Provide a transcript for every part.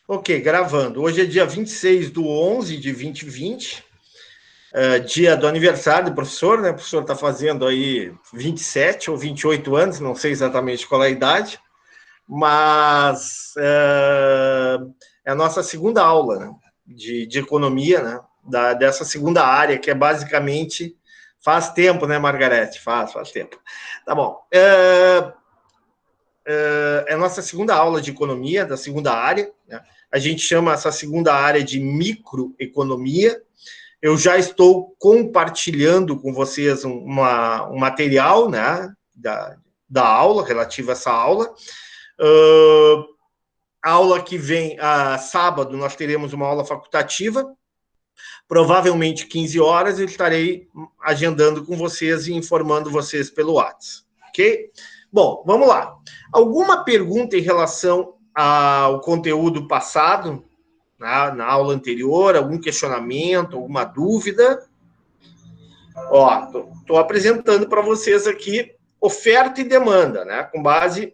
Ok, gravando. Hoje é dia 26/11 de 2020, dia do aniversário do professor, né? O professor está fazendo aí 27 ou 28 anos, não sei exatamente qual é a idade, mas é a nossa segunda aula, né, de economia, né? Dessa segunda área, que é basicamente. Faz tempo, né, Margarete? Faz tempo. Tá bom. É a nossa segunda aula de economia, da segunda área, né? A gente chama essa segunda área de microeconomia. Eu já estou compartilhando com vocês um material, né, da aula, relativo a essa aula. Aula que vem, sábado, nós teremos uma aula facultativa, provavelmente 15 horas, eu estarei agendando com vocês e informando vocês pelo WhatsApp, ok? Bom, vamos lá. Alguma pergunta em relação ao conteúdo passado, na aula anterior? Algum questionamento, alguma dúvida? Ó, estou apresentando para vocês aqui oferta e demanda, né? Com base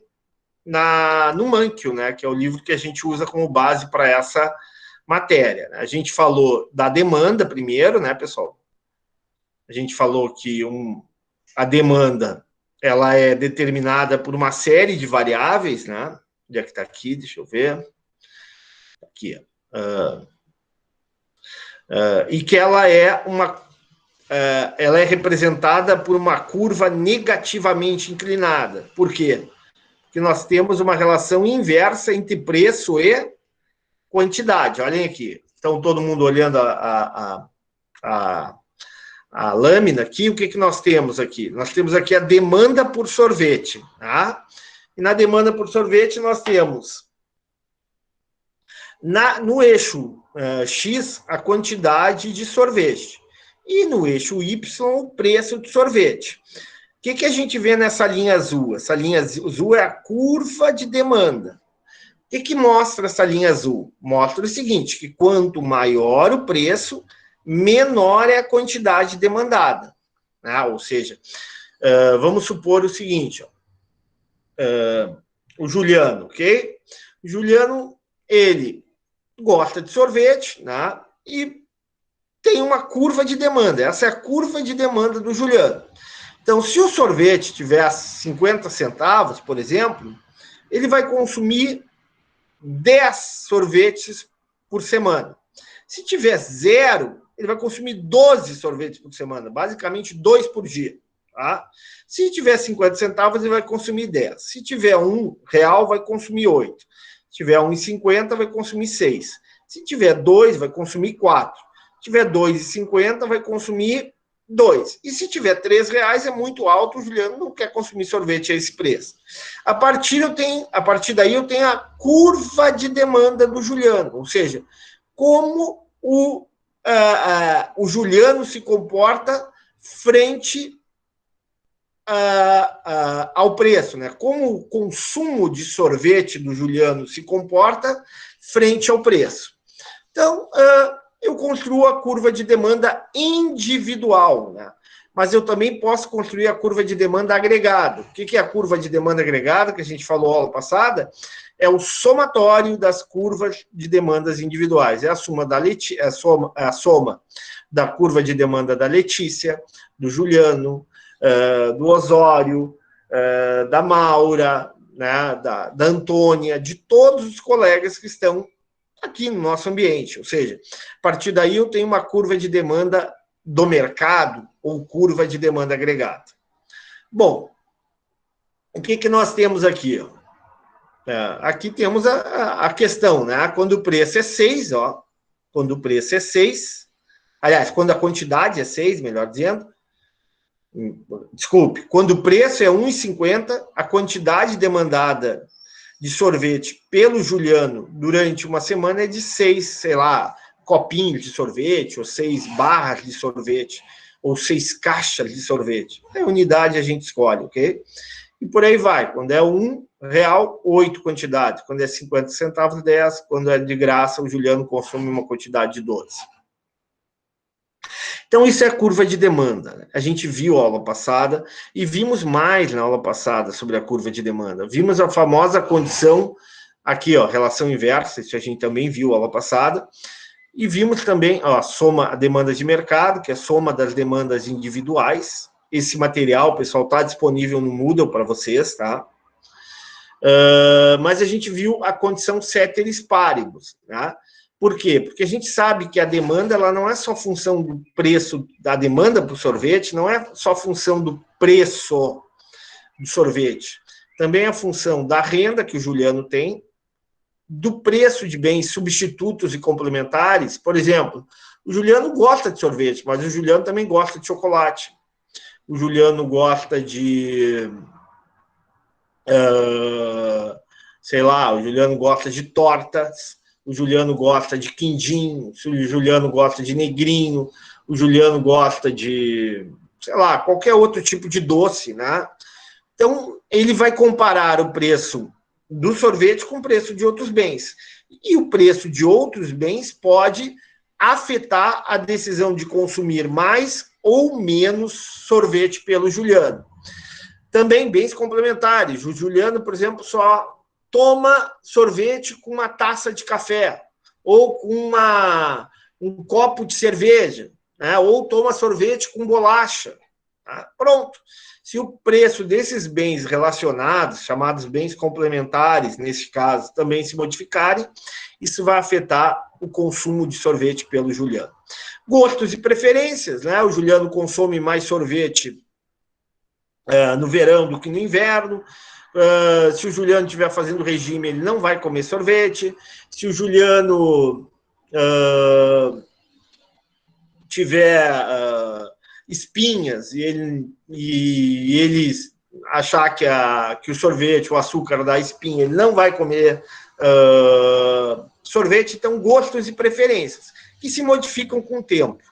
no Mankio, né? Que é o livro que a gente usa como base para essa matéria. A gente falou da demanda primeiro, né, pessoal? A gente falou que a demanda ela é determinada por uma série de variáveis, né? Onde é que está aqui? Deixa eu ver. Aqui. E que ela é representada por uma curva negativamente inclinada. Por quê? Porque nós temos uma relação inversa entre preço e quantidade. Olhem aqui. Estão todo mundo olhando a lâmina aqui. O que nós temos aqui? Nós temos aqui a demanda por sorvete. Tá? E na demanda por sorvete nós temos no eixo X a quantidade de sorvete. E no eixo Y o preço de sorvete. O que a gente vê nessa linha azul? Essa linha azul é a curva de demanda. O que mostra essa linha azul? Mostra o seguinte, que quanto maior o preço, menor é a quantidade demandada. Ou seja, vamos supor o seguinte, o Juliano, ok? O Juliano, ele gosta de sorvete, né? E tem uma curva de demanda. Essa é a curva de demanda do Juliano. Então, se o sorvete tiver 50 centavos, por exemplo, ele vai consumir 10 sorvetes por semana. Se tiver 0, ele vai consumir 12 sorvetes por semana, basicamente 2 por dia. Tá? Se tiver 50 centavos, ele vai consumir 10. Se tiver R$1, vai consumir 8. Se tiver R$1,50, vai consumir 6. Se tiver 2, vai consumir 4. Se tiver R$2,50, vai consumir 2. E se tiver R$3, é muito alto, o Juliano não quer consumir sorvete a esse preço. A partir daí eu tenho a curva de demanda do Juliano, ou seja, como o Juliano se comporta frente ao preço, né? Como o consumo de sorvete do Juliano se comporta frente ao preço. Então, eu construo a curva de demanda individual, né? Mas eu também posso construir a curva de demanda agregada. O que é a curva de demanda agregada, que a gente falou na aula passada? É o somatório das curvas de demandas individuais. É a soma da curva de demanda da Letícia, do Juliano, do Osório, da Maura, né, da Antônia, de todos os colegas que estão aqui no nosso ambiente. Ou seja, a partir daí eu tenho uma curva de demanda do mercado ou curva de demanda agregada. Bom, o que nós temos aqui? Aqui temos a questão, né? Quando o preço é 6, quando o preço é 6, aliás, quando a quantidade é 6, melhor dizendo, desculpe, quando o preço é 1,50, a quantidade demandada de sorvete pelo Juliano durante uma semana é de 6, sei lá, copinhos de sorvete, ou 6 barras de sorvete, ou 6 caixas de sorvete. A unidade a gente escolhe, ok? E por aí vai. Quando é R$1, 8 quantidades. Quando é 50 centavos, 10. Quando é de graça, o Juliano consome uma quantidade de 12. Então, isso é a curva de demanda. A gente viu a aula passada e vimos mais na aula passada sobre a curva de demanda. Vimos a famosa condição, Aqui, ó, relação inversa, isso a gente também viu aula passada. E vimos também ó, a demanda de mercado, que é a soma das demandas individuais. Esse material, pessoal, está disponível no Moodle para vocês, tá? Mas a gente viu a condição ceteris paribus, tá? Por quê? Porque a gente sabe que a demanda ela não é só função do preço da demanda para o sorvete, não é só função do preço do sorvete. Também é a função da renda que o Juliano tem, do preço de bens substitutos e complementares. Por exemplo, o Juliano gosta de sorvete, mas o Juliano também gosta de chocolate. O Juliano gosta de... sei lá, o Juliano gosta de tortas, o Juliano gosta de quindim, o Juliano gosta de negrinho, o Juliano gosta de, sei lá, qualquer outro tipo de doce, né? Então, ele vai comparar o preço do sorvete com o preço de outros bens. E o preço de outros bens pode afetar a decisão de consumir mais ou menos sorvete pelo Juliano. Também bens complementares. O Juliano, por exemplo, só toma sorvete com uma taça de café ou com um copo de cerveja, né? Ou toma sorvete com bolacha. Tá? Pronto. Se o preço desses bens relacionados, chamados bens complementares, nesse caso, também se modificarem, isso vai afetar o consumo de sorvete pelo Juliano. Gostos e preferências, né? O Juliano consome mais sorvete no verão do que no inverno. Se o Juliano estiver fazendo regime, ele não vai comer sorvete. Se o Juliano tiver espinhas e ele achar que o sorvete, o açúcar dá espinha, ele não vai comer sorvete. Então, gostos e preferências, que se modificam com o tempo.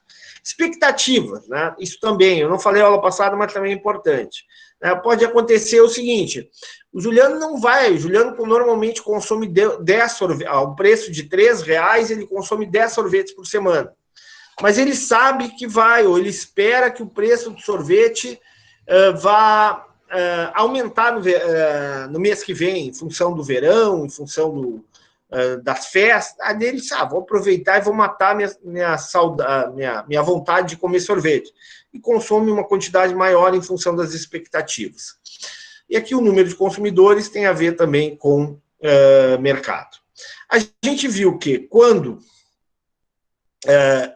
Expectativas, né? Isso também, eu não falei aula passada, mas também é importante. Pode acontecer o seguinte, o Juliano normalmente consome 10 sorvetes, ao preço de R$3, ele consome 10 sorvetes por semana. Mas ele sabe que ou ele espera que o preço do sorvete vá aumentar no mês que vem, em função do verão, em função das festas. Aí ele sabe, vou aproveitar e vou matar minha vontade de comer sorvete. E consome uma quantidade maior em função das expectativas. E aqui o número de consumidores tem a ver também com mercado. A gente viu que quando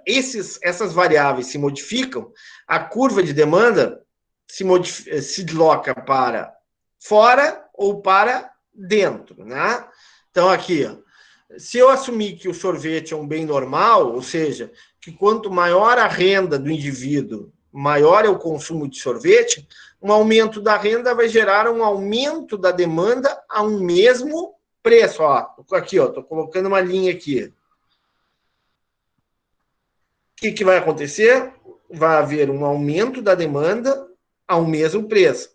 essas variáveis se modificam, a curva de demanda se desloca para fora ou para dentro, né? Então, aqui, ó, se eu assumir que o sorvete é um bem normal, ou seja, que quanto maior a renda do indivíduo, maior é o consumo de sorvete, um aumento da renda vai gerar um aumento da demanda a um mesmo preço. Ó, aqui, ó, estou colocando uma linha aqui. O que vai acontecer? Vai haver um aumento da demanda ao mesmo preço.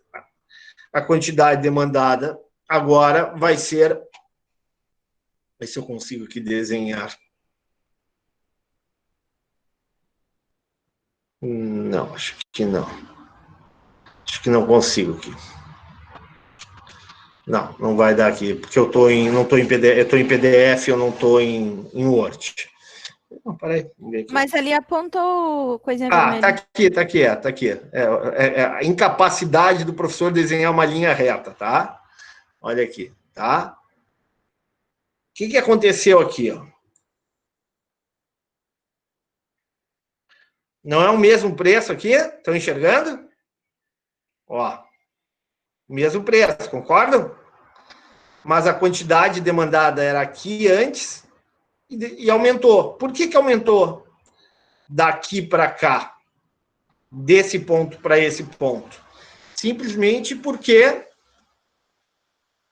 A quantidade demandada agora vai ser... Ver se eu consigo aqui desenhar. Não, acho que não. Acho que não consigo aqui. Não vai dar aqui, porque não estou em PDF, eu estou em PDF, eu não estou em Word. Não, peraí. Mas ali apontou coisinha vermelha. Tá aqui. É a incapacidade do professor desenhar uma linha reta, tá? Olha aqui, tá? O que aconteceu aqui, ó? Não é o mesmo preço aqui? Estão enxergando? Ó, mesmo preço, concordam? Mas a quantidade demandada era aqui antes e aumentou. Por que aumentou daqui para cá? Desse ponto para esse ponto? Simplesmente porque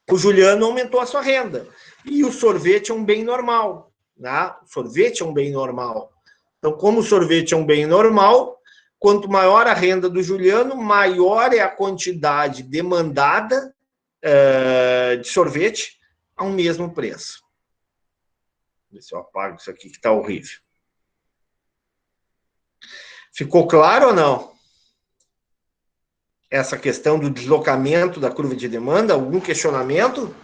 o Juliano aumentou a sua renda. E o sorvete é um bem normal, né? O sorvete é um bem normal. Então, como o sorvete é um bem normal, quanto maior a renda do Juliano, maior é a quantidade demandada de sorvete a um mesmo preço. Deixa eu ver se eu apago isso aqui que está horrível. Ficou claro ou não? Essa questão do deslocamento da curva de demanda? Algum questionamento?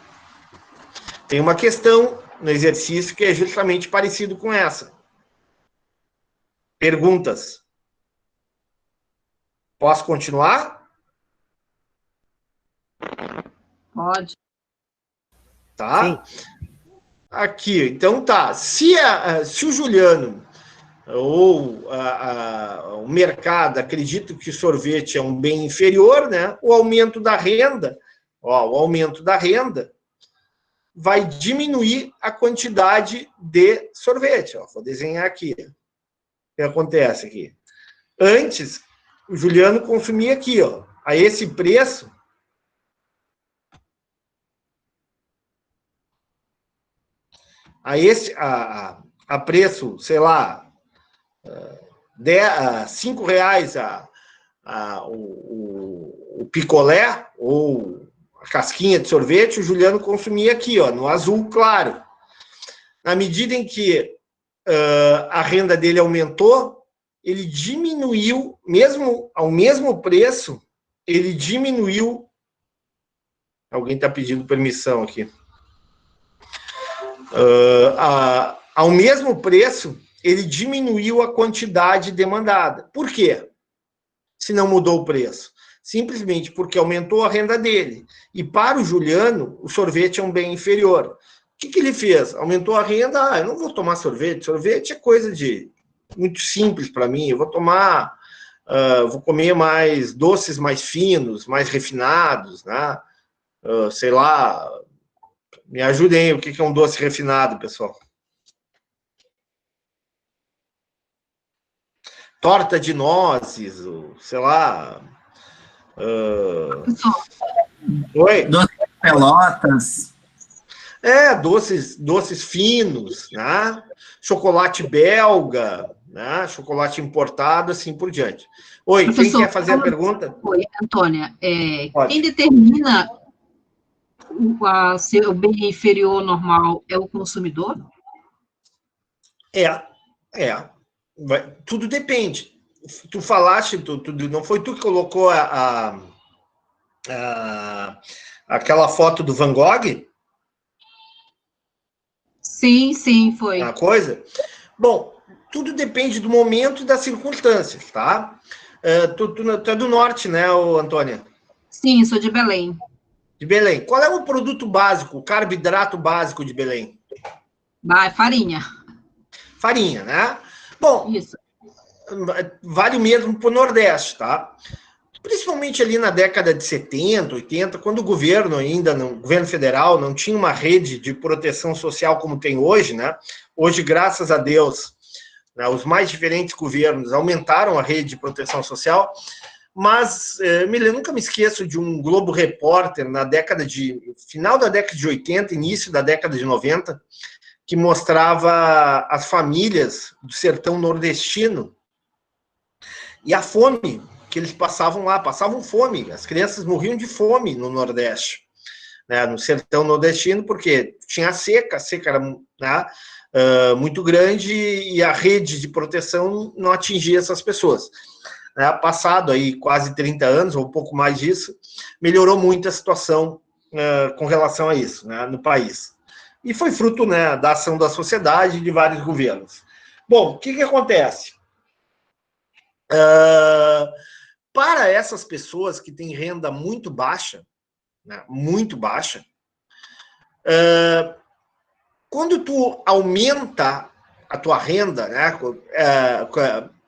tem uma questão no exercício que é justamente parecido com essa. Perguntas? Posso continuar? Pode. Tá? Sim. Aqui, então tá. Se o Juliano ou o mercado acredita que o sorvete é um bem inferior, né? O aumento da renda vai diminuir a quantidade de sorvete. Ó, vou desenhar aqui. O que acontece aqui? Antes, o Juliano consumia aqui, ó, a esse preço. A preço, sei lá, R$5 o picolé ou a casquinha de sorvete, o Juliano consumia aqui, ó, no azul claro. Na medida em que a renda dele aumentou, ele diminuiu, mesmo ao mesmo preço, ele diminuiu. Alguém está pedindo permissão aqui. Ao mesmo preço, ele diminuiu a quantidade demandada. Por quê? Se não mudou o preço? Simplesmente porque aumentou a renda dele. E para o Juliano, o sorvete é um bem inferior. O que ele fez? Aumentou a renda. Eu não vou tomar sorvete. Sorvete é coisa muito simples para mim. Eu vou tomar, vou comer mais doces mais finos, mais refinados, né? Sei lá. Me ajudem, o que é um doce refinado, pessoal? Torta de nozes, sei lá. Oi? Doce de pelotas. Doces finos, né? Chocolate belga, né? Chocolate importado, assim por diante. Oi, professor, quem quer fazer a pergunta? Oi, Antônia. Quem determina se o bem inferior normal é o consumidor? Tudo depende. Tu falaste, não foi tu que colocou aquela foto do Van Gogh? Sim, foi. Uma coisa? Bom, tudo depende do momento e das circunstâncias, tá? Tu é do norte, né, Antônia? Sim, sou de Belém. De Belém. Qual é o produto básico, o carboidrato básico de Belém? Farinha. Farinha, né? Bom, isso. Vale o mesmo para o Nordeste, tá? Principalmente ali na década de 70, 80, quando o governo governo federal, não tinha uma rede de proteção social como tem hoje, né? Hoje, graças a Deus, né, os mais diferentes governos aumentaram a rede de proteção social, mas nunca me esqueço de um Globo Repórter final da década de 80, início da década de 90, que mostrava as famílias do sertão nordestino e a fome que eles passavam lá, passavam fome, as crianças morriam de fome no Nordeste, né, no sertão nordestino, porque tinha a seca era, né, muito grande e a rede de proteção não atingia essas pessoas. Né, passado aí quase 30 anos, ou um pouco mais disso, melhorou muito a situação com relação a isso, né, no país. E foi fruto, né, da ação da sociedade e de vários governos. Bom, o que acontece? Para essas pessoas que têm renda muito baixa, né, muito baixa, quando tu aumenta a tua renda, né,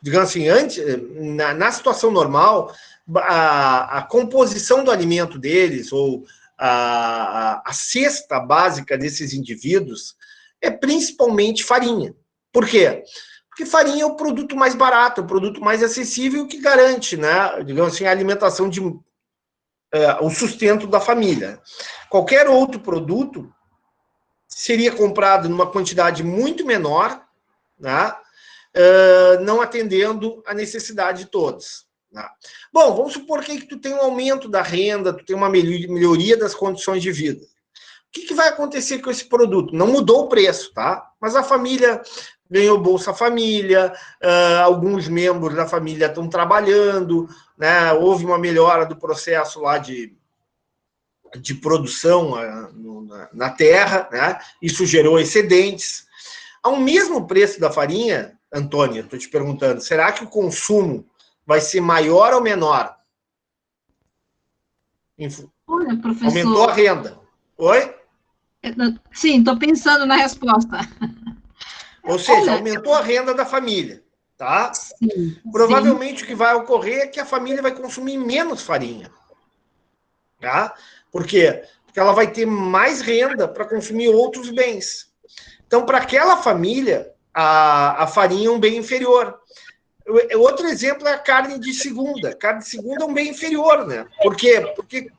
digamos assim, na situação normal, a composição do alimento deles, ou a cesta básica desses indivíduos, é principalmente farinha. Por quê? Porque farinha é o produto mais barato, o produto mais acessível que garante, né, digamos assim, a alimentação o sustento da família. Qualquer outro produto seria comprado numa quantidade muito menor, né, não atendendo a necessidade de todos. Né? Bom, vamos supor que tu tem um aumento da renda, tu tem uma melhoria das condições de vida. O que vai acontecer com esse produto? Não mudou o preço, tá? Mas a família ganhou Bolsa Família, alguns membros da família estão trabalhando, né? Houve uma melhora do processo lá de de produção na terra, né? Isso gerou excedentes. Ao mesmo preço da farinha, Antônia, estou te perguntando, será que o consumo vai ser maior ou menor? Olha, professor... Aumentou a renda. Oi? Sim, estou pensando na resposta. Ou seja, Olha, aumentou a renda da família, tá? Sim, Provavelmente sim. o que vai ocorrer é que a família vai consumir menos farinha, tá? Por quê? Porque ela vai ter mais renda para consumir outros bens. Então, para aquela família, a farinha é um bem inferior. Outro exemplo é a carne de segunda. Carne de segunda é um bem inferior, né? Por quê? Porque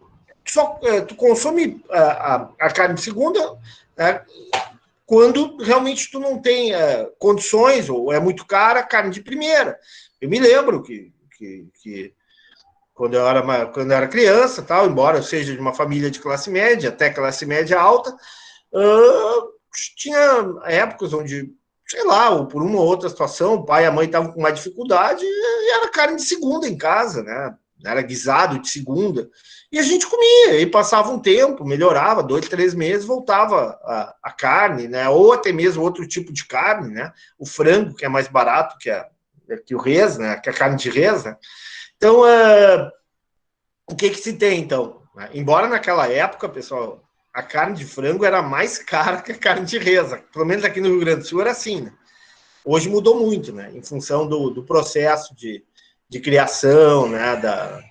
só tu consome a carne de segunda, né, quando realmente tu não tem condições, ou é muito cara, a carne de primeira. Eu me lembro que quando eu era criança, tal, embora eu seja de uma família de classe média, até classe média alta, tinha épocas onde, sei lá, ou por uma ou outra situação, o pai e a mãe estavam com uma dificuldade e era carne de segunda em casa, né? Era guisado de segunda. E a gente comia, e passava um tempo, melhorava, 2, 3 meses, voltava a carne, né? Ou até mesmo outro tipo de carne, né? O frango, que é mais barato que o res, né? Que a carne de res, né? Então, o que se tem, então? Embora naquela época, pessoal, a carne de frango era mais cara que a carne de res. Pelo menos aqui no Rio Grande do Sul era assim, né? Hoje mudou muito, né? Em função do processo de criação, né? Da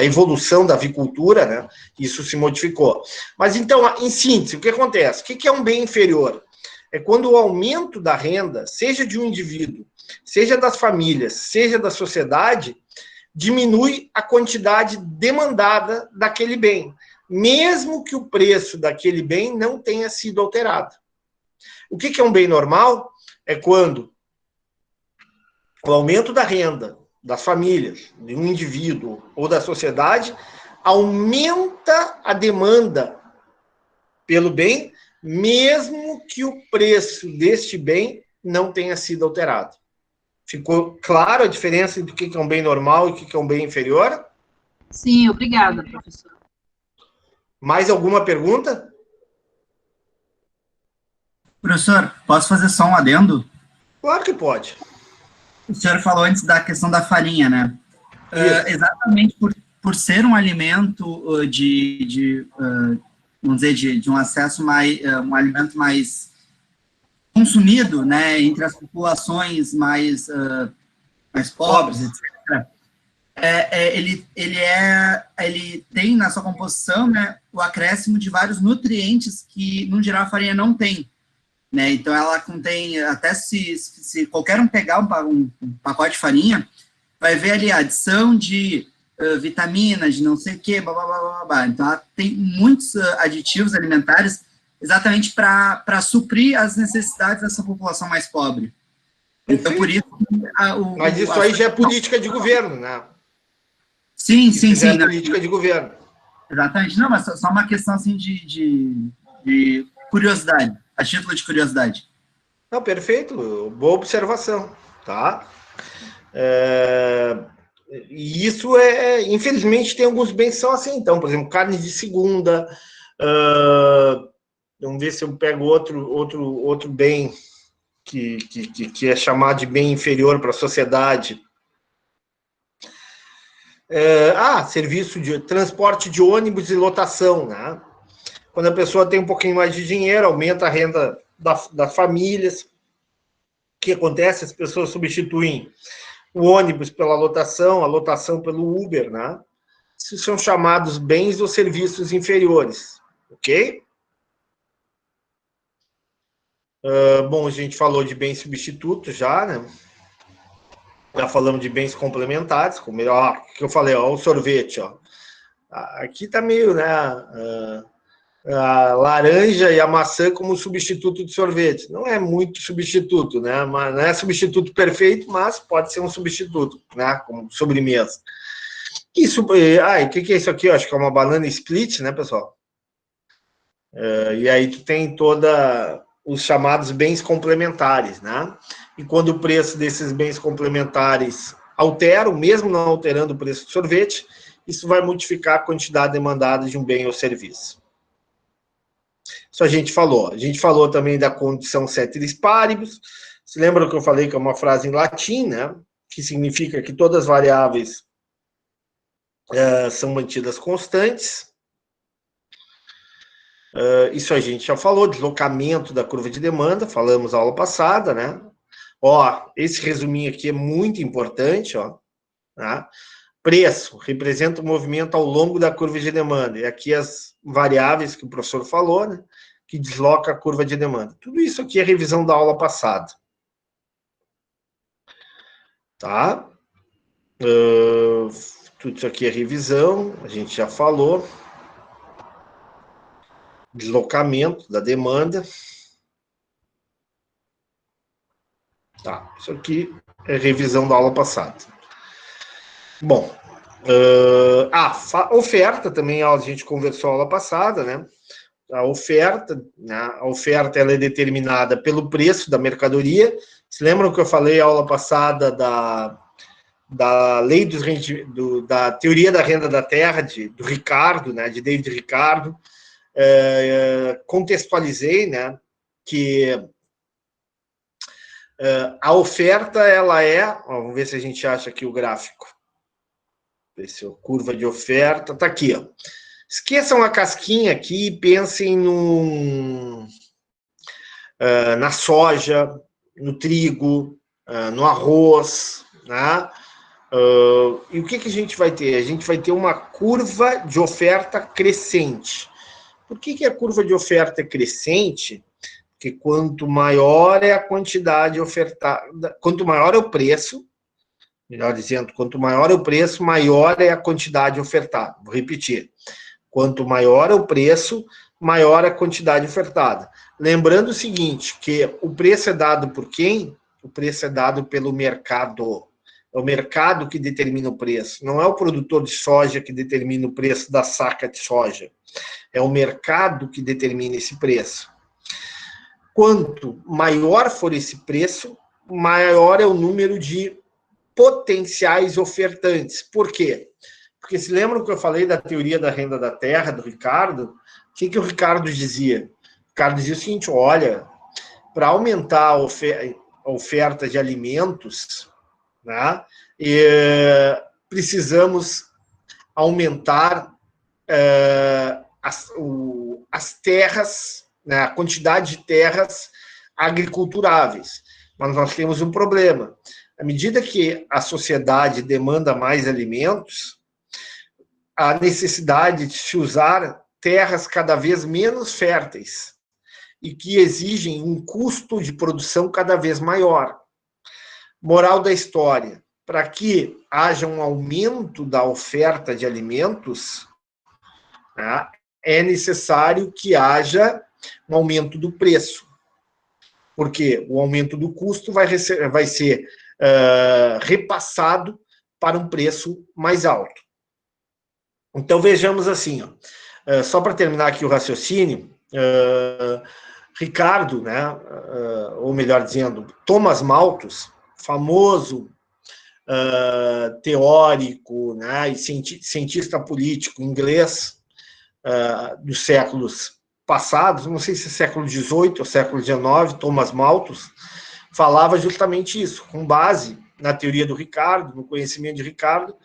evolução da avicultura, né? Isso se modificou. Mas, então, em síntese, o que acontece? O que é um bem inferior? É quando o aumento da renda, seja de um indivíduo, seja das famílias, seja da sociedade, diminui a quantidade demandada daquele bem, mesmo que o preço daquele bem não tenha sido alterado. O que é um bem normal? É quando o aumento da renda das famílias, de um indivíduo ou da sociedade, aumenta a demanda pelo bem, mesmo que o preço deste bem não tenha sido alterado. Ficou claro a diferença do que é um bem normal e o que é um bem inferior? Sim, obrigada, professor. Mais alguma pergunta? Professor, posso fazer só um adendo? Claro que pode. O senhor falou antes da questão da farinha, né? Exatamente por ser um alimento vamos dizer, de um acesso mais, um alimento mais consumido, né, entre as populações mais pobres, etc. Ele tem na sua composição, né, o acréscimo de vários nutrientes que, no geral, a farinha não tem. Né? Então, ela contém, até se qualquer um pegar um pacote de farinha, vai ver ali a adição de vitaminas, de não sei o quê, blá, blá, blá, blá, blá. Então, ela tem muitos aditivos alimentares exatamente para suprir as necessidades dessa população mais pobre. Então, por isso... Mas isso aí já é política de governo, né? Sim, sim, sim. É política de governo. Exatamente. Não, mas só uma questão, assim, de curiosidade, a título de curiosidade. Não, perfeito. Boa observação, tá? E isso infelizmente, tem alguns bens que são assim, então, por exemplo, carne de segunda, vamos ver se eu pego outro bem que é chamado de bem inferior para a sociedade. Serviço de transporte de ônibus e lotação, né? Quando a pessoa tem um pouquinho mais de dinheiro, aumenta a renda das famílias. O que acontece? As pessoas substituem o ônibus pela lotação, a lotação pelo Uber, né? Isso são chamados bens ou serviços inferiores, ok? Bom, a gente falou de bens substitutos já, né? Já falamos de bens complementares, como que eu falei, ó, o sorvete, ó. Aqui tá meio, né? A laranja e a maçã como substituto de sorvete. Não é muito substituto, né? Mas não é substituto perfeito, mas pode ser um substituto, né? Como sobremesa. Isso, o que é isso aqui? Eu acho que é uma banana split, né, pessoal? E aí tu tem toda os chamados bens complementares, né? E quando o preço desses bens complementares altera, mesmo não alterando o preço do sorvete, isso vai modificar a quantidade demandada de um bem ou serviço. Isso a gente falou. A gente falou também da condição ceteris paribus. Você lembra que eu falei que é uma frase em latim, né? Que significa que todas as variáveis são mantidas constantes. Isso a gente já falou, deslocamento da curva de demanda, falamos na aula passada, né? Ó, esse resuminho aqui é muito importante, ó. Tá? Preço representa o movimento ao longo da curva de demanda. E aqui as variáveis que o professor falou, né? Que desloca a curva de demanda. Tudo isso aqui é revisão da aula passada. Tá? Tudo isso aqui é revisão, a gente já falou. Deslocamento da demanda. Tá, isso aqui é revisão da aula passada. Bom, oferta também a gente conversou na aula passada, né? A oferta, né? A oferta ela é determinada pelo preço da mercadoria. Se lembram que eu falei na aula passada da lei da teoria da renda da terra, do Ricardo, né? De David Ricardo. Contextualizei, né? Que a oferta, ela vamos ver se a gente acha aqui o gráfico. Ver se a curva de oferta está aqui, ó. Esqueçam a casquinha aqui e pensem na soja, no trigo, no arroz, né? E o que a gente vai ter? A gente vai ter uma curva de oferta crescente. Por que a curva de oferta é crescente? Porque quanto maior é a quantidade ofertada, quanto maior é o preço, melhor dizendo, quanto maior é o preço, maior é a quantidade ofertada. Vou repetir. Quanto maior é o preço, maior a quantidade ofertada. Lembrando o seguinte, que o preço é dado por quem? O preço é dado pelo mercado. É o mercado que determina o preço. Não é o produtor de soja que determina o preço da saca de soja. É o mercado que determina esse preço. Quanto maior for esse preço, maior é o número de potenciais ofertantes. Por quê? Porque se lembram que eu falei da teoria da renda da terra, do Ricardo? O que o Ricardo dizia? O Ricardo dizia o seguinte, olha, para aumentar a oferta de alimentos, né, precisamos aumentar as terras, né, a quantidade de terras agriculturáveis. Mas nós temos um problema. À medida que a sociedade demanda mais alimentos, a necessidade de se usar terras cada vez menos férteis e que exigem um custo de produção cada vez maior. Moral da história, para que haja um aumento da oferta de alimentos, né, é necessário que haja um aumento do preço, porque o aumento do custo vai ser repassado para um preço mais alto. Então, vejamos assim, ó, só para terminar aqui o raciocínio, Ricardo, né, ou melhor dizendo, Thomas Malthus, famoso teórico, né, e cientista político inglês dos séculos passados, não sei se é século XVIII ou século XIX, Thomas Malthus, falava justamente isso, com base na teoria do Ricardo, no conhecimento de Ricardo,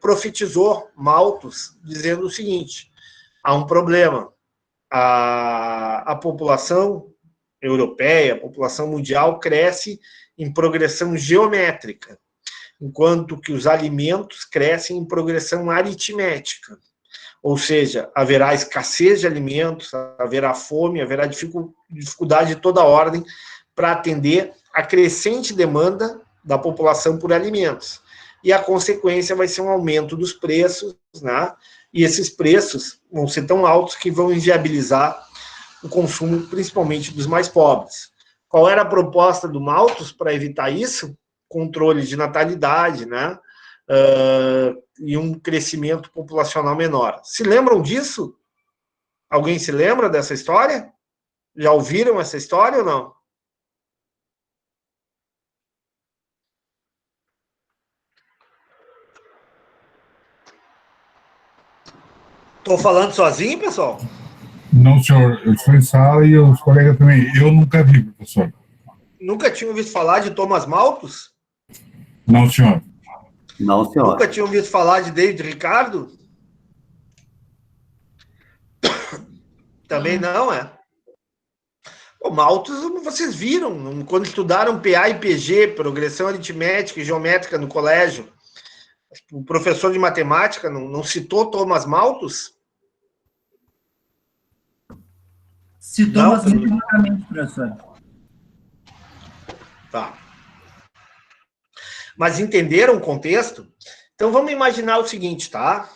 profetizou Malthus, dizendo o seguinte, há um problema, a população europeia, a população mundial cresce em progressão geométrica, enquanto que os alimentos crescem em progressão aritmética. Ou seja, haverá escassez de alimentos, haverá fome, haverá dificuldade de toda ordem para atender a crescente demanda da população por alimentos. E a consequência vai ser um aumento dos preços, né? E esses preços vão ser tão altos que vão inviabilizar o consumo, principalmente dos mais pobres. Qual era a proposta do Malthus para evitar isso? Controle de natalidade, né? E um crescimento populacional menor. Se lembram disso? Alguém se lembra dessa história? Já ouviram essa história ou não? Estou falando sozinho, pessoal? Não, senhor. Eu estou em sala e os colegas também. Eu nunca vi, professor. Nunca tinha ouvido falar de Thomas Malthus? Não, senhor. Não, senhor. Nunca tinha ouvido falar de David Ricardo? Também não, é? O Malthus, vocês viram, quando estudaram PA e PG, progressão aritmética e geométrica no colégio, o professor de matemática não citou Thomas Malthus? Citou, Não, mas muito rapidamente, professor. Tá. Mas entenderam o contexto? Então vamos imaginar o seguinte, tá?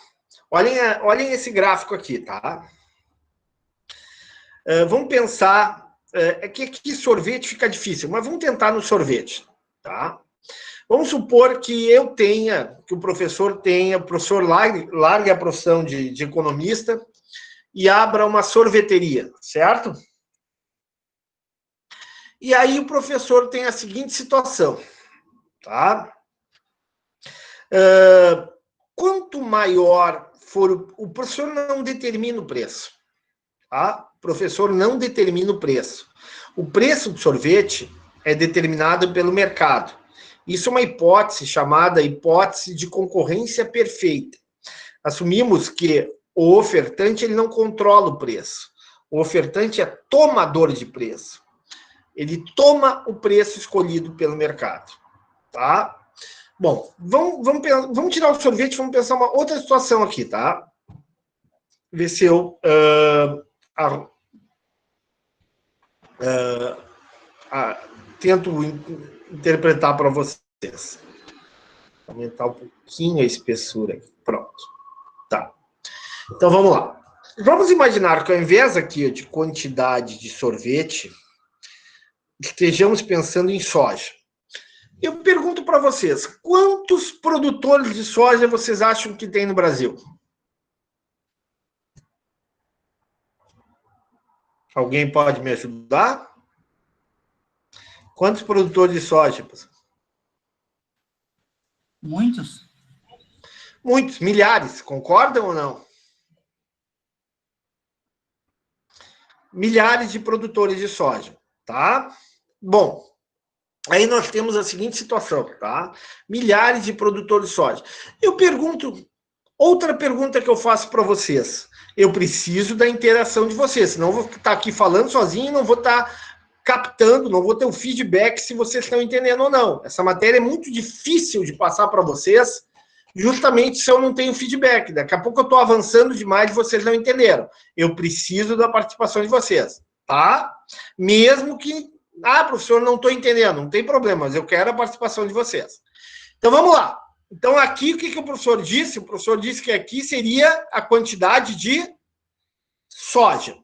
Olhem esse gráfico aqui, tá? Vamos pensar... É que aqui sorvete fica difícil, mas vamos tentar no sorvete, tá? Vamos supor que que o professor largue a profissão de economista e abra uma sorveteria, certo? E aí o professor tem a seguinte situação, tá? Quanto maior for... O professor não determina o preço, tá? O professor não determina o preço. O preço do sorvete é determinado pelo mercado. Isso é uma hipótese chamada hipótese de concorrência perfeita. Assumimos que o ofertante ele não controla o preço. O ofertante é tomador de preço. Ele toma o preço escolhido pelo mercado. Tá? Bom, vamos tirar o sorvete, vamos pensar uma outra situação aqui, tá? Ver se eu tento interpretar para vocês. Aumentar um pouquinho a espessura aqui. Pronto. Tá. Então, vamos lá. Vamos imaginar que ao invés aqui de quantidade de sorvete, estejamos pensando em soja. Eu pergunto para vocês, quantos produtores de soja vocês acham que tem no Brasil? Alguém pode me ajudar? Quantos produtores de soja? Muitos? Muitos, milhares. Concordam ou não? Milhares de produtores de soja, tá? Bom, aí nós temos a seguinte situação, tá? Milhares de produtores de soja. Eu pergunto, outra pergunta que eu faço para vocês. Eu preciso da interação de vocês, senão eu vou estar aqui falando sozinho e não vou estar captando, não vou ter o feedback se vocês estão entendendo ou não. Essa matéria é muito difícil de passar para vocês, justamente se eu não tenho feedback. Daqui a pouco eu estou avançando demais e vocês não entenderam. Eu preciso da participação de vocês, tá? Mesmo que... professor, não estou entendendo. Não tem problema, mas eu quero a participação de vocês. Então, vamos lá. Então, aqui, o que o professor disse? O professor disse que aqui seria a quantidade de soja.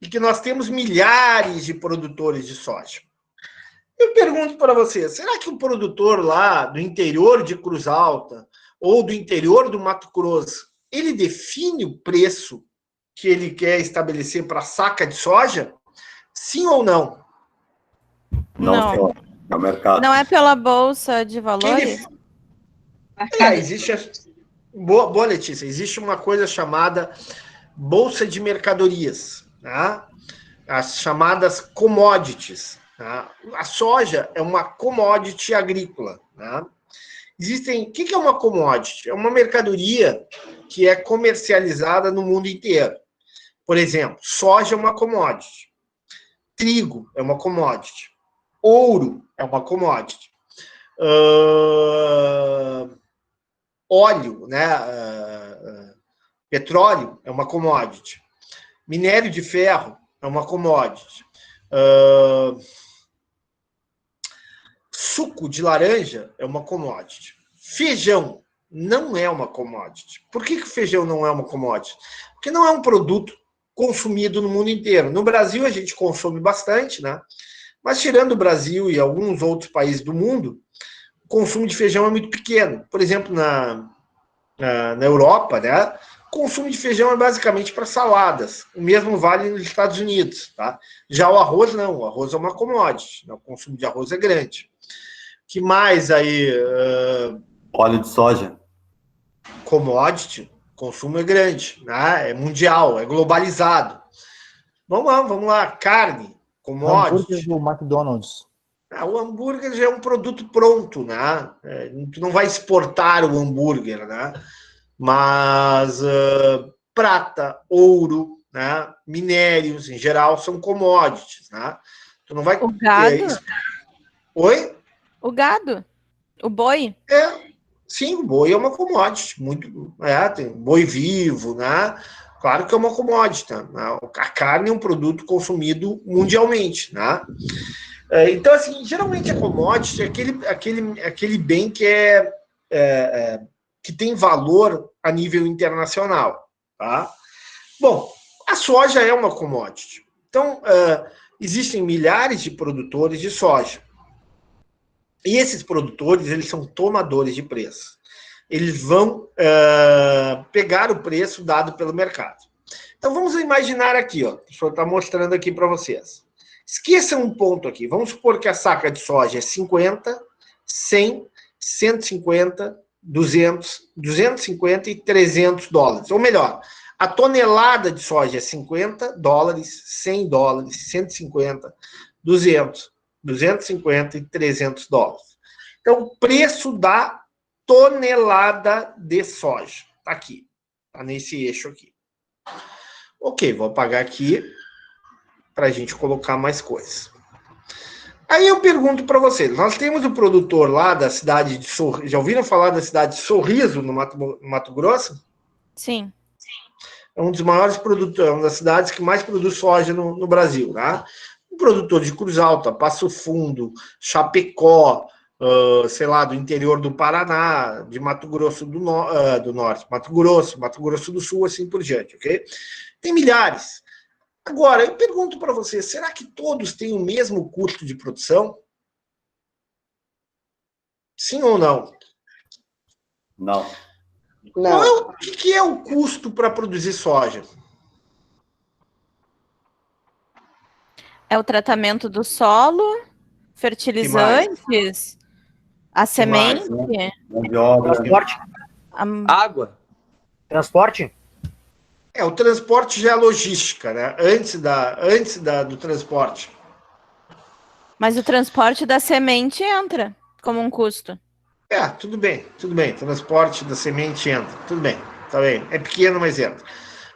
E que nós temos milhares de produtores de soja. Eu pergunto para vocês, será que o produtor lá do interior de Cruz Alta ou do interior do Mato Grosso, ele define o preço que ele quer estabelecer para a saca de soja? Sim ou não? Não, senhor. É o mercado. Não é pela Bolsa de Valores? Existe... Boa, Letícia. Existe uma coisa chamada Bolsa de Mercadorias, tá? As chamadas commodities. Tá? A soja é uma commodity agrícola. Tá? O que é uma commodity? É uma mercadoria que é comercializada no mundo inteiro. Por exemplo, soja é uma commodity. Trigo é uma commodity. Ouro é uma commodity. Óleo, né? Petróleo é uma commodity. Minério de ferro é uma commodity. Suco de laranja é uma commodity. Feijão não é uma commodity. Por que o feijão não é uma commodity? Porque não é um produto consumido no mundo inteiro. No Brasil, a gente consome bastante, né? Mas tirando o Brasil e alguns outros países do mundo, o consumo de feijão é muito pequeno. Por exemplo, na Europa, né? O consumo de feijão é basicamente para saladas. O mesmo vale nos Estados Unidos, tá? Já o arroz, não. O arroz é uma commodity. O consumo de arroz é grande. O que mais aí? Óleo de soja. Commodity. O consumo é grande, né? É mundial, é globalizado. Vamos lá. Carne, commodity. Hambúrguer do McDonald's. O hambúrguer já é um produto pronto, né? Tu não vai exportar o hambúrguer, né? Mas prata, ouro, né? Minérios, em geral, são commodities, né? Tu não vai... O gado? Oi? O gado? O boi? Sim, o boi é uma commodity, tem boi vivo, né? Claro que é uma commodity, né? A carne é um produto consumido mundialmente, né? Então, assim, geralmente a commodity é aquele bem que que tem valor a nível internacional, tá? Bom, a soja é uma commodity. Então, existem milhares de produtores de soja. E esses produtores, eles são tomadores de preço. Eles vão pegar o preço dado pelo mercado. Então, vamos imaginar aqui, ó. O professor está mostrando aqui para vocês. Esqueçam um ponto aqui. Vamos supor que a saca de soja é 50, 100, 150, 200, 250 e 300 dólares. Ou melhor, a tonelada de soja é 50 dólares, 100 dólares, 150, 200, 250 e 300 dólares. Então, o preço da tonelada de soja. Está aqui. Está nesse eixo aqui. Ok, vou apagar aqui para a gente colocar mais coisas. Aí eu pergunto para vocês, nós temos o produtor lá da cidade de Sorriso, já ouviram falar da cidade de Sorriso, no Mato Grosso? Sim. É um dos maiores produtores, uma das cidades que mais produz soja no Brasil, né? Um produtor de Cruz Alta, Passo Fundo, Chapecó, sei lá, do interior do Paraná, de Mato Grosso do Norte, Mato Grosso do Sul, assim por diante, ok? Tem milhares. Agora, eu pergunto para você, será que todos têm o mesmo custo de produção? Sim ou não? Não. O que é o custo para produzir soja? É o tratamento do solo, fertilizantes, a semente, Mão de obra. Transporte? Água. Transporte? O transporte já é logística, né? Antes do transporte. mas o transporte da semente entra como um custo. Tudo bem. Transporte da semente entra, tudo bem, tá bem. É pequeno, mas entra.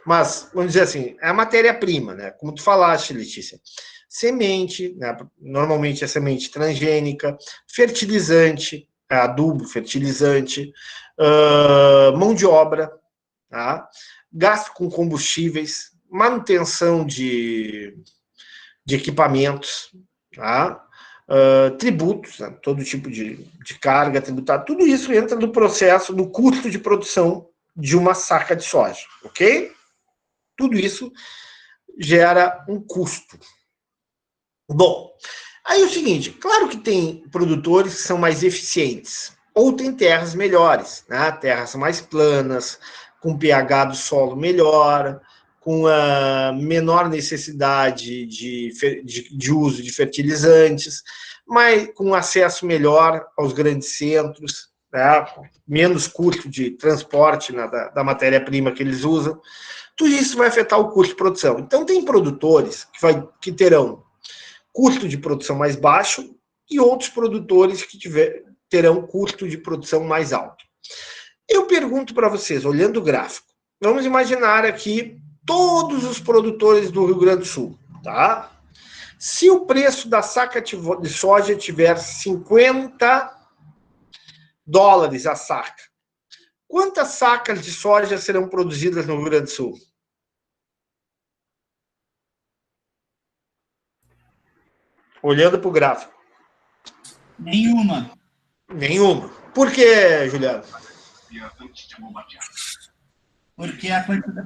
Mas, vamos dizer assim, é a matéria-prima, né? Como tu falaste, Letícia. Semente, né? Normalmente é semente transgênica, fertilizante, adubo, fertilizante, mão de obra, tá? Gasto com combustíveis, manutenção de equipamentos, tá? Tributos, né? Todo tipo de carga tributária, tudo isso entra no processo, no custo de produção de uma saca de soja, ok? Tudo isso gera um custo. Bom, aí é o seguinte, claro que tem produtores que são mais eficientes, ou tem terras melhores, né? Terras mais planas, com pH do solo melhor, com a menor necessidade de uso de fertilizantes, mas com acesso melhor aos grandes centros, né? Menos custo de transporte, né, matéria-prima que eles usam. Tudo isso vai afetar o custo de produção. Então, tem produtores que terão custo de produção mais baixo e outros produtores que terão custo de produção mais alto. Eu pergunto para vocês, olhando o gráfico, vamos imaginar aqui todos os produtores do Rio Grande do Sul, tá? Se o preço da saca de soja tiver 50 dólares a saca, quantas sacas de soja serão produzidas no Rio Grande do Sul? Olhando para o gráfico. Nenhuma. Por que, Juliano?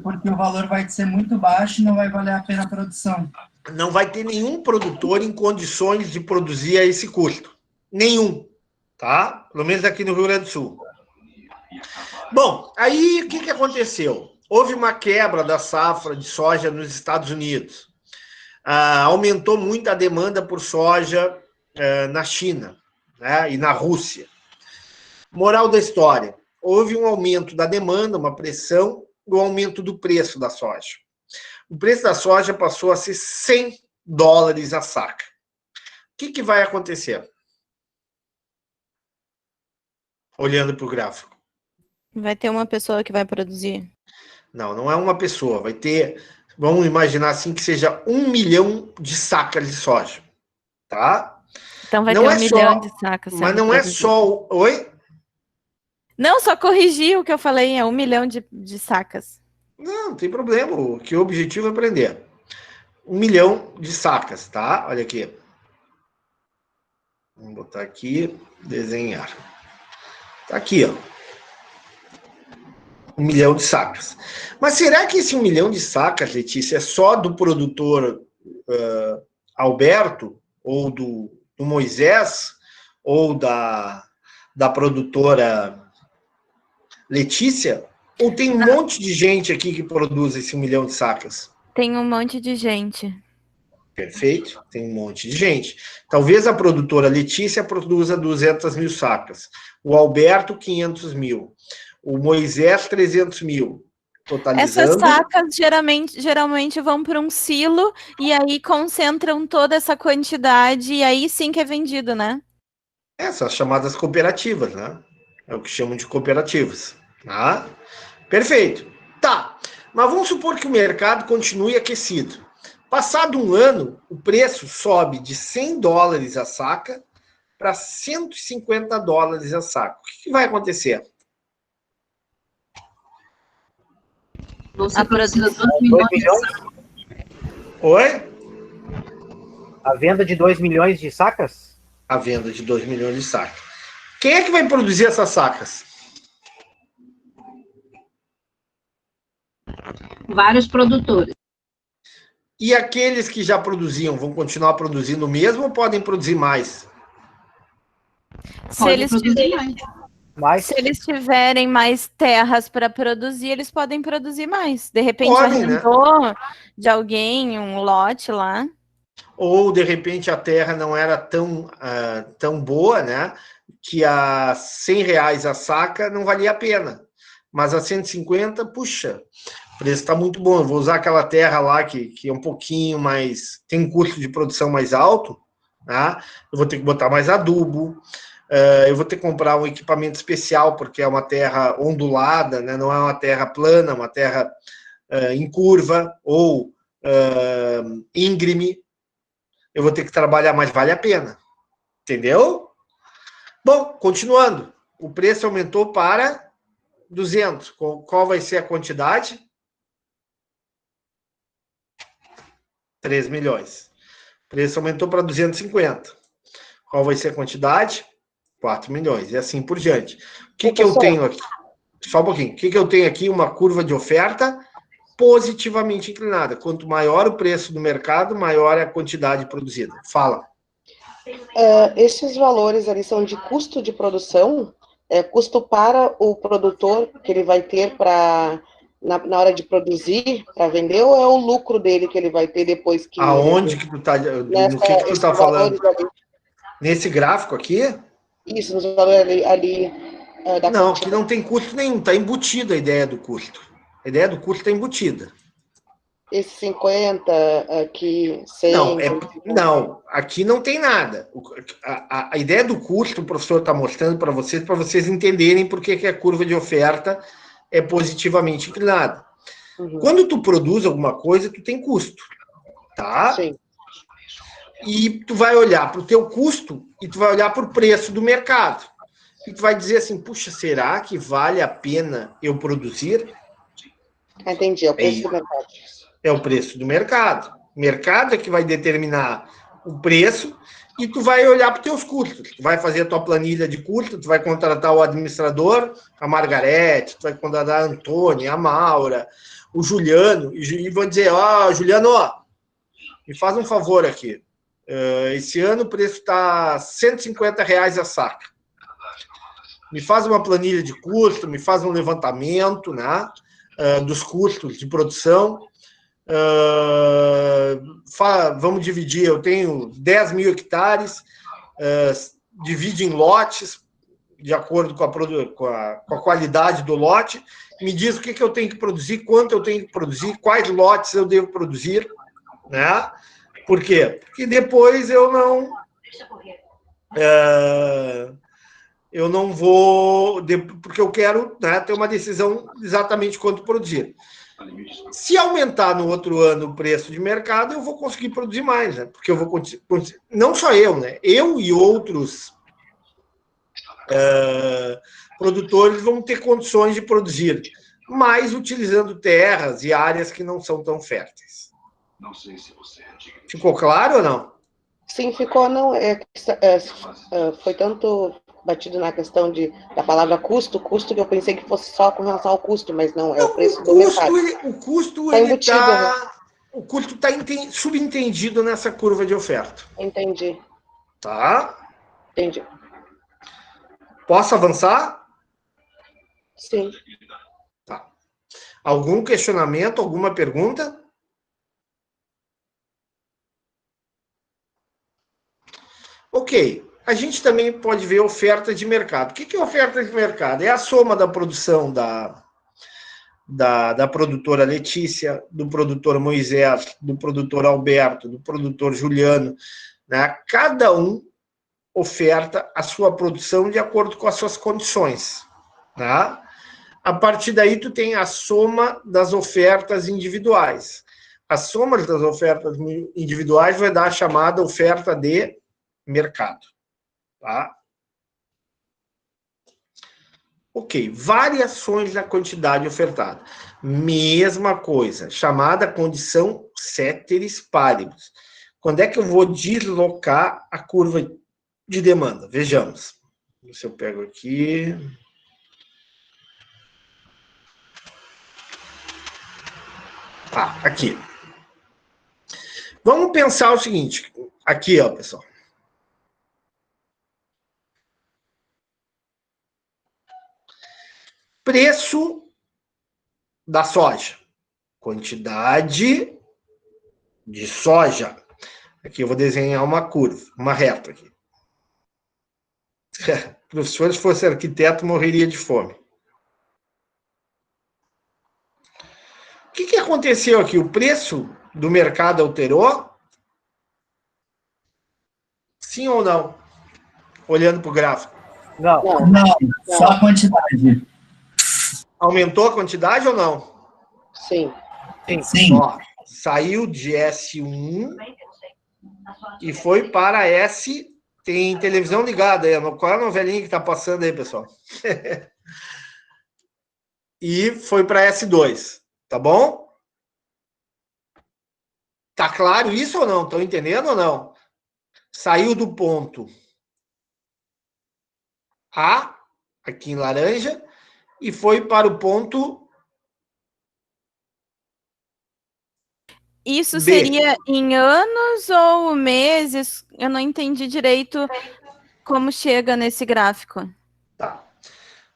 Porque o valor vai ser muito baixo e não vai valer a pena a produção. Não vai ter nenhum produtor em condições de produzir a esse custo. Nenhum. Tá? Pelo menos aqui no Rio Grande do Sul. Bom, aí o que aconteceu? Houve uma quebra da safra de soja nos Estados Unidos. Aumentou muito a demanda por soja na China, né, e na Rússia. Moral da história, houve um aumento da demanda, uma pressão, do aumento do preço da soja. O preço da soja passou a ser $100 a saca. O que vai acontecer? Olhando para o gráfico. Vai ter uma pessoa que vai produzir. Não é uma pessoa. Vai ter, vamos imaginar assim, que seja 1 milhão de sacas de soja. Tá? Então vai Não ter é 1 só, milhão de sacas. mas não é só... Oi? Não, só corrigir o que eu falei, é 1 milhão de sacas. Não tem problema. O objetivo é aprender. 1 milhão de sacas, tá? Olha aqui. Vamos botar aqui, desenhar. Tá aqui, ó. 1 milhão de sacas. Mas será que esse 1 milhão de sacas, Letícia, é só do produtor Alberto, ou do Moisés, ou da produtora Letícia? Ou tem um monte de gente aqui que produz esse 1 milhão de sacas? Tem um monte de gente. Perfeito, tem um monte de gente. Talvez a produtora Letícia produza 200 mil sacas, o Alberto 500 mil, o Moisés 300 mil, totalizando... Essas sacas geralmente vão para um silo e aí concentram toda essa quantidade e aí sim que é vendido, né? Essas chamadas cooperativas, né? É o que chamam de cooperativas. Tá? Perfeito. Tá, mas vamos supor que o mercado continue aquecido. Passado um ano, o preço sobe de $100 a saca para $150 a saca. O que vai acontecer? Você precisa de 2 2 milhões. milhões? Oi? A venda de 2 milhões de sacas? A venda de 2 milhões de sacas. Quem é que vai produzir essas sacas? Vários produtores. E aqueles que já produziam vão continuar produzindo o mesmo ou podem produzir mais? Se eles, Mas se eles tiverem mais terras para produzir, eles podem produzir mais. De repente Podem, né? arrendou de alguém um lote lá. Ou, de repente, a terra não era tão boa, né? Que a R$100 a saca não valia a pena. Mas a 150, puxa, o preço está muito bom. Eu vou usar aquela terra lá que é um pouquinho mais... Tem um custo de produção mais alto, tá? Eu vou ter que botar mais adubo, eu vou ter que comprar um equipamento especial, porque é uma terra ondulada, né? Não é uma terra plana, é uma terra em curva ou íngreme. Eu vou ter que trabalhar, mas vale a pena. Entendeu? Bom, continuando. O preço aumentou para 200. Qual vai ser a quantidade? 3 milhões. O preço aumentou para 250. Qual vai ser a quantidade? 4 milhões. E assim por diante. O que eu tenho aqui? Só um pouquinho. O que eu tenho aqui? Uma curva de oferta positivamente inclinada. Quanto maior o preço do mercado, maior é a quantidade produzida. Fala. Esses valores ali são de custo de produção, custo para o produtor que ele vai ter na hora de produzir, para vender, ou é o lucro dele que ele vai ter depois que... Aonde que tu tá, no que tu tá falando? Ali, nesse gráfico aqui? Isso, nos valores ali da Não, quantidade. que não tem custo nenhum, tá embutida a ideia do custo. A ideia do custo está embutida. Esse 50 aqui, 100... Não, aqui não tem nada. A ideia do custo, o professor está mostrando para vocês entenderem por que a curva de oferta é positivamente inclinada. Uhum. Quando tu produz alguma coisa, tu tem custo, tá? Sim. E tu vai olhar para o teu custo e tu vai olhar para o preço do mercado. E tu vai dizer assim, puxa, será que vale a pena eu produzir? Entendi, é o preço do mercado. É o preço do mercado. O mercado é que vai determinar o preço e tu vai olhar para os teus custos. Tu vai fazer a tua planilha de custos, tu vai contratar o administrador, a Margarete, tu vai contratar a Antônia, a Maura, o Juliano, e vão dizer, Juliano, me faz um favor aqui. Esse ano o preço está R$150 a saca. Me faz uma planilha de custo, me faz um levantamento, né, dos custos de produção. Vamos dividir, eu tenho 10 mil hectares, divide em lotes, de acordo com a qualidade do lote, me diz o que eu tenho que produzir, quanto eu tenho que produzir, quais lotes eu devo produzir, né? Por quê? Porque depois eu não vou, porque eu quero, né, ter uma decisão exatamente quanto produzir. Se aumentar no outro ano o preço de mercado, eu vou conseguir produzir mais, né? Porque eu vou não só eu, né? Eu e outros produtores vão ter condições de produzir, mas utilizando terras e áreas que não são tão férteis. Ficou claro ou não? Sim, ficou, não. Foi tanto batido na questão da palavra custo, que eu pensei que fosse só com relação ao custo, mas não, é o preço do mercado. O custo Tá embutido, né? o custo está subentendido nessa curva de oferta. Entendi. Tá? Entendi. Posso avançar? Sim. Tá. Algum questionamento, alguma pergunta? Ok. A gente também pode ver oferta de mercado. O que é oferta de mercado? É a soma da produção da produtora Letícia, do produtor Moisés, do produtor Alberto, do produtor Juliano, né? Cada um oferta a sua produção de acordo com as suas condições, tá? A partir daí, tu tem a soma das ofertas individuais. A soma das ofertas individuais vai dar a chamada oferta de mercado, tá? Ok, variações da quantidade ofertada. Mesma coisa, chamada condição ceteris paribus. Quando é que eu vou deslocar a curva de demanda? Vejamos. Se eu pego aqui. Aqui. Vamos pensar o seguinte. Aqui, ó, pessoal. Preço da soja. Quantidade de soja. Aqui eu vou desenhar uma curva, uma reta aqui. Se eu fosse arquiteto, morreria de fome. O que aconteceu aqui? O preço do mercado alterou? Sim ou não? Olhando para o gráfico. Não. Não, só a quantidade. Aumentou a quantidade ou não? Sim. Sim. Ó, saiu de S1 e foi para S. Tem televisão ligada aí. Qual é a novelinha que está passando aí, pessoal? E foi para S2. Tá bom? Tá claro isso ou não? Estão entendendo ou não? Saiu do ponto A, aqui em laranja, e foi para o ponto Isso B. seria em anos ou meses? Eu não entendi direito como chega nesse gráfico. Tá.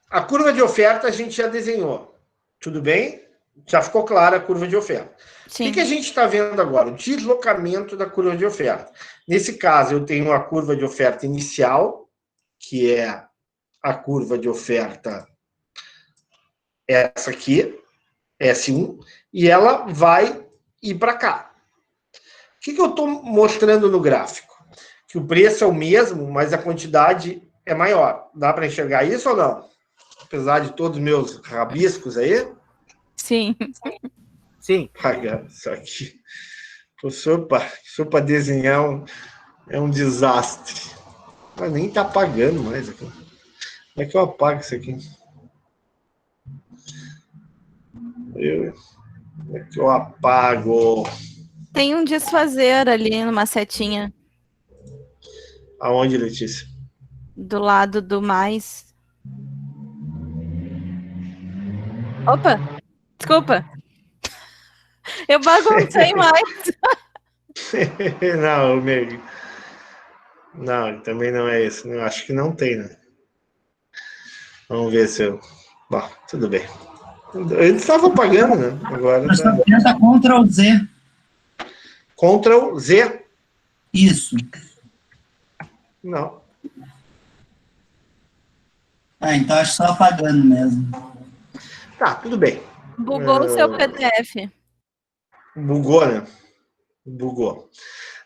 A curva de oferta a gente já desenhou. Tudo bem? Já ficou clara a curva de oferta. Sim. O que a gente está vendo agora? O deslocamento da curva de oferta. Nesse caso, eu tenho a curva de oferta inicial, que é a curva de oferta essa aqui, S1, e ela vai ir para cá. O que eu estou mostrando no gráfico? Que o preço é o mesmo, mas a quantidade é maior. Dá para enxergar isso ou não? Apesar de todos os meus rabiscos aí? Sim. Sim. Isso aqui. Professor, para desenhar é um desastre. Mas nem está apagando mais aqui. Como é que eu apago isso aqui? Como é que eu apago? Tem um desfazer ali numa setinha. Aonde, Letícia? Do lado do mais. Opa! Desculpa. Eu baguncei mais. Não, não, também não é isso. Eu acho que não tem, né? Vamos ver se eu... Bom, tudo bem. Ele estava apagando, né? Agora tá... Tenta Ctrl Z. Ctrl Z? Isso. Não. Então acho só apagando mesmo. Tá, tudo bem. Bugou o seu PDF. Bugou, né? Bugou.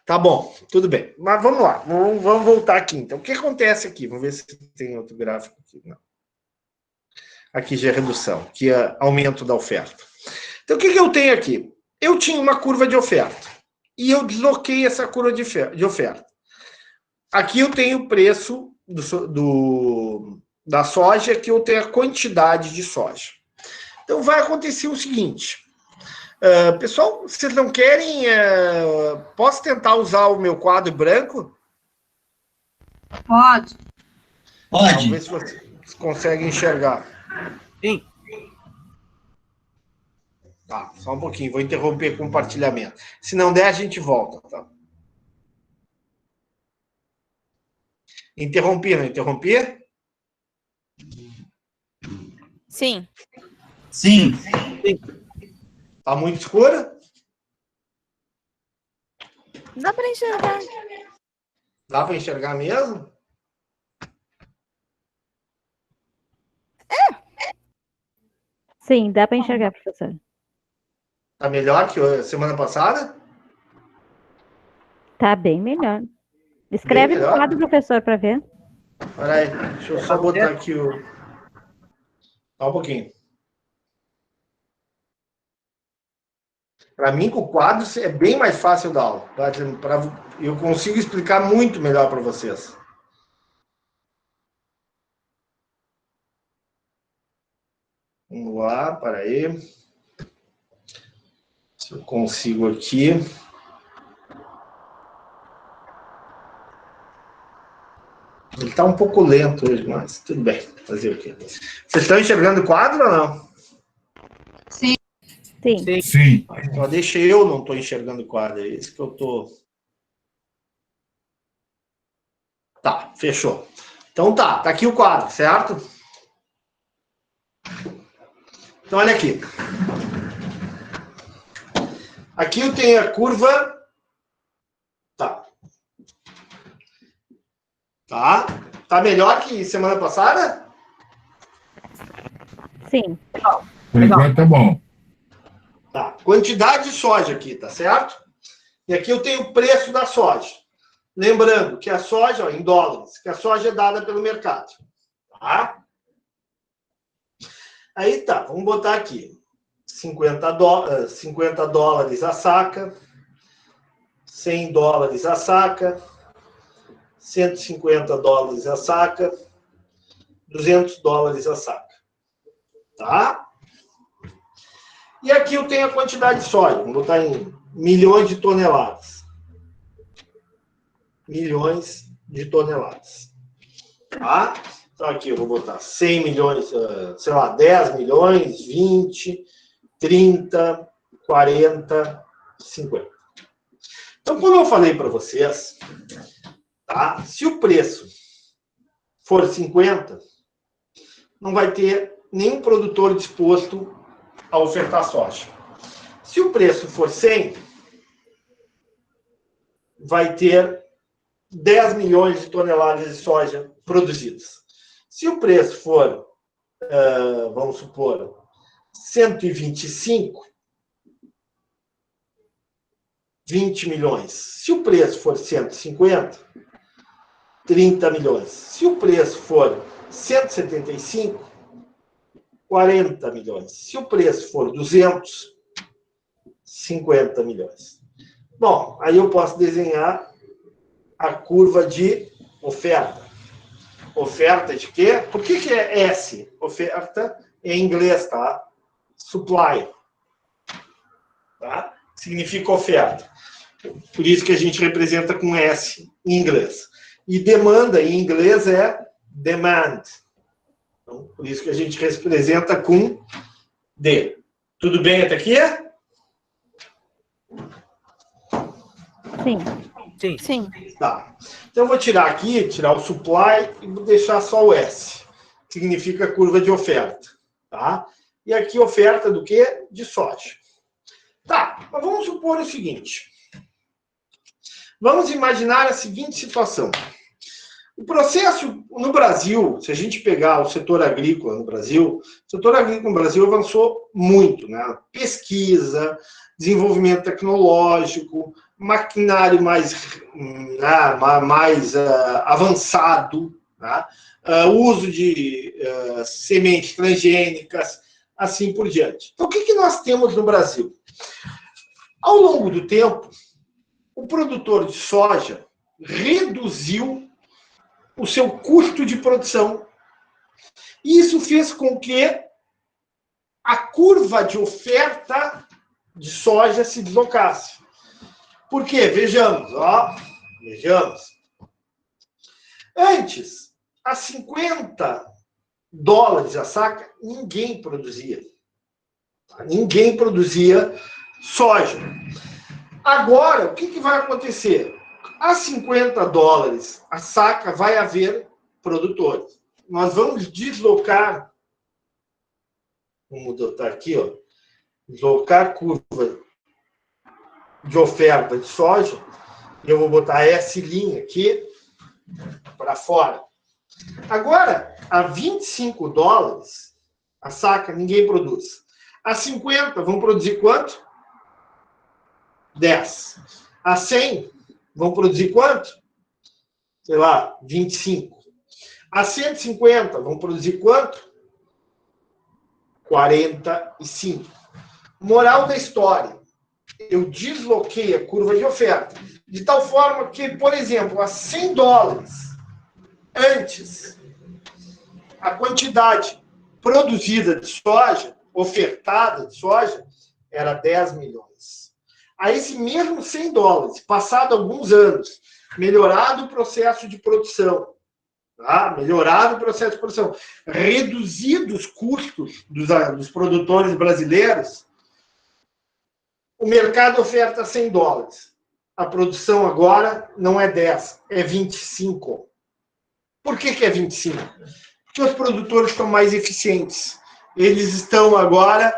Tá bom, tudo bem. Mas vamos lá, vamos voltar aqui. Então, o que acontece aqui? Vamos ver se tem outro gráfico aqui. Não. Aqui já é redução, que é aumento da oferta. Então, o que eu tenho aqui? Eu tinha uma curva de oferta e eu desloquei essa curva de oferta. Aqui eu tenho o preço da soja, que eu tenho a quantidade de soja. Então, vai acontecer o seguinte. Pessoal, vocês não querem... posso tentar usar o meu quadro branco? Pode. Pode. Vamos ver se vocês conseguem enxergar. Sim. Tá, só um pouquinho. Vou interromper o compartilhamento. Se não der, a gente volta. Tá? Interrompi, não interrompi? Sim. Sim. Tá muito escura? Dá para enxergar. Dá para enxergar mesmo? Sim, dá para enxergar, professor. Tá melhor que a semana passada? Tá bem melhor. Escreve no quadro, professor, para ver. Peraí, deixa eu só botar aqui o... Só um pouquinho. Para mim, com o quadro, é bem mais fácil dar aula. Eu consigo explicar muito melhor para vocês. Vamos lá, peraí. Se eu consigo aqui. Ele está um pouco lento hoje, mas tudo bem. Fazer o quê? Vocês estão enxergando o quadro ou não? Sim. Sim. Sim. Só deixa eu não estou enxergando o quadro. É isso que eu estou... Tá, fechou. Então tá aqui o quadro, certo? Então olha aqui. Aqui eu tenho a curva... Tá. Tá melhor que semana passada? Sim. Por enquanto tá bom. Tá. Quantidade de soja aqui, tá certo? E aqui eu tenho o preço da soja. Lembrando que a soja, ó, em dólares, que a soja é dada pelo mercado. Tá? Aí tá, vamos botar aqui. 50 dólares a saca, 100 dólares a saca, 150 dólares a saca, 200 dólares a saca. Tá? E aqui eu tenho a quantidade de soja. Vamos botar em milhões de toneladas. Milhões de toneladas. Tá? Então aqui eu vou botar 100 milhões, sei lá, 10 milhões, 20, 30, 40, 50. Então, como eu falei para vocês, tá? Se o preço for 50, não vai ter nenhum produtor disposto a ofertar soja. Se o preço for 100, vai ter 10 milhões de toneladas de soja produzidas. Se o preço for, vamos supor, 125, 20 milhões. Se o preço for 150, 30 milhões. Se o preço for 175, 40 milhões. Se o preço for 200, 50 milhões. Bom, aí eu posso desenhar a curva de oferta. Oferta de quê? Por que é S? Oferta em inglês, tá? Supply. Tá? Significa oferta. Por isso que a gente representa com S em inglês. E demanda em inglês é demand. Então, por isso que a gente representa com D. Tudo bem até aqui? Sim. Sim. Tá. Então, eu vou tirar aqui, tirar o supply e vou deixar só o S. Que significa curva de oferta. Tá? E aqui oferta do quê? De soja. Tá, mas vamos supor o seguinte. Vamos imaginar a seguinte situação. O processo no Brasil, se a gente pegar o setor agrícola no Brasil, o setor agrícola no Brasil avançou muito, né? Pesquisa, desenvolvimento tecnológico, maquinário mais avançado, né? Uso de sementes transgênicas, assim por diante. Então, o que nós temos no Brasil? Ao longo do tempo, o produtor de soja reduziu o seu custo de produção. E isso fez com que a curva de oferta de soja se deslocasse. Por quê? Vejamos. Antes, a $50 a saca, ninguém produzia. Ninguém produzia soja. Agora, o que vai acontecer? A $50 a saca vai haver produtores. Nós vamos deslocar, vamos botar aqui, ó, deslocar curva de oferta de soja, e eu vou botar S' aqui para fora. Agora, a $25 a saca, ninguém produz. A 50, vão produzir quanto? 10. A 100, vão produzir quanto? Sei lá, 25. A 150, vão produzir quanto? 45. Moral da história. Eu desloquei a curva de oferta. De tal forma que, por exemplo, a $100 antes, a quantidade produzida de soja, ofertada de soja, era 10 milhões. A esse mesmo $100, passado alguns anos, melhorado o processo de produção, tá? Melhorado o processo de produção, reduzido os custos dos produtores brasileiros, o mercado oferta $100. A produção agora não é 10, é 25. Por que é 25? Porque os produtores estão mais eficientes. Eles estão agora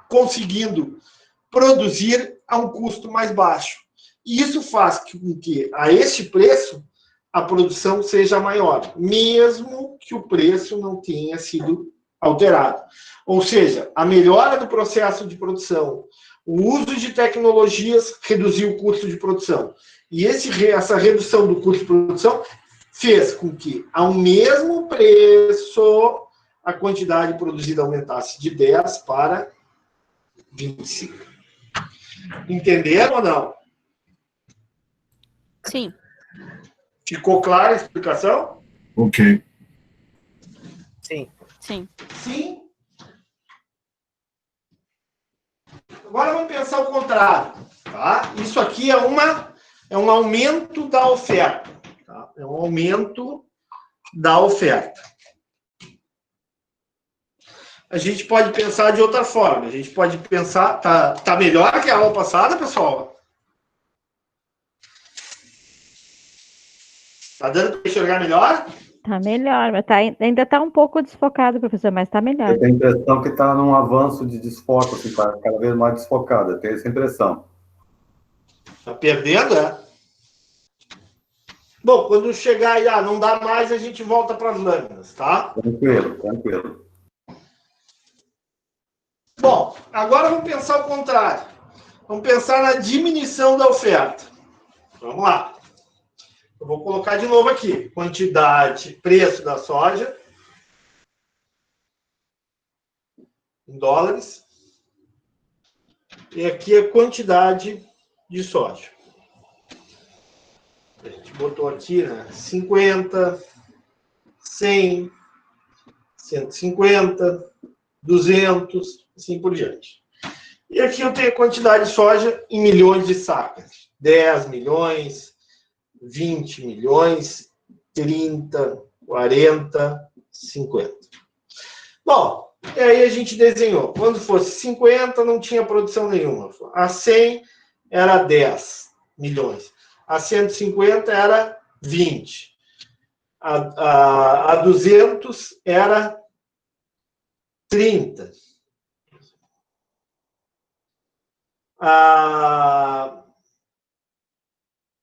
conseguindo produzir a um custo mais baixo. E isso faz com que, a este preço, a produção seja maior, mesmo que o preço não tenha sido alterado. Ou seja, a melhora do processo de produção, o uso de tecnologias reduziu o custo de produção. E essa redução do custo de produção fez com que, ao mesmo preço, a quantidade produzida aumentasse de 10 para 25. Entenderam ou não? Sim. Ficou clara a explicação? Ok. Sim. Sim. Sim. Agora vamos pensar o contrário. Tá? Isso aqui é um aumento da oferta. Tá? É um aumento da oferta. A gente pode pensar de outra forma. A gente pode pensar... Tá melhor que a aula passada, pessoal? Tá dando para enxergar melhor? Tá melhor, mas ainda tá um pouco desfocado, professor, mas tá melhor. Eu tenho a impressão que está num avanço de desfoque, assim, tá cada vez mais desfocado. Eu tenho essa impressão. Tá perdendo, é? Bom, quando chegar aí, não dá mais, a gente volta para as lâminas, tá? Tranquilo, tranquilo. Bom, agora vamos pensar o contrário. Vamos pensar na diminuição da oferta. Vamos lá. Eu vou colocar de novo aqui. Quantidade, preço da soja. Em dólares. E aqui a quantidade de soja. A gente botou aqui, né? 50, 100, 150, 200, assim por diante. E aqui eu tenho a quantidade de soja em milhões de sacas. 10 milhões, 20 milhões, 30, 40, 50. Bom, e aí a gente desenhou. Quando fosse 50, não tinha produção nenhuma. A 100 era 10 milhões. A 150 era 20. A 200 era 30. A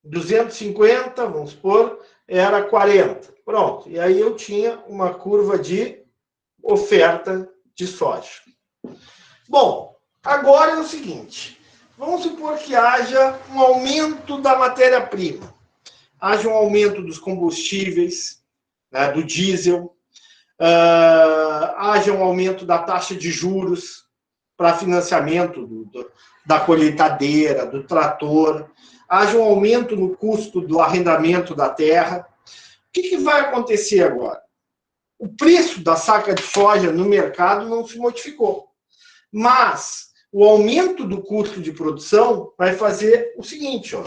250, vamos supor, era 40. Pronto. E aí eu tinha uma curva de oferta de soja. Bom, agora é o seguinte. Vamos supor que haja um aumento da matéria-prima. Haja um aumento dos combustíveis, né, do diesel. Haja um aumento da taxa de juros para financiamento da colheitadeira, do trator. Haja um aumento no custo do arrendamento da terra. O que vai acontecer agora? O preço da saca de soja no mercado não se modificou. Mas o aumento do custo de produção vai fazer o seguinte, ó,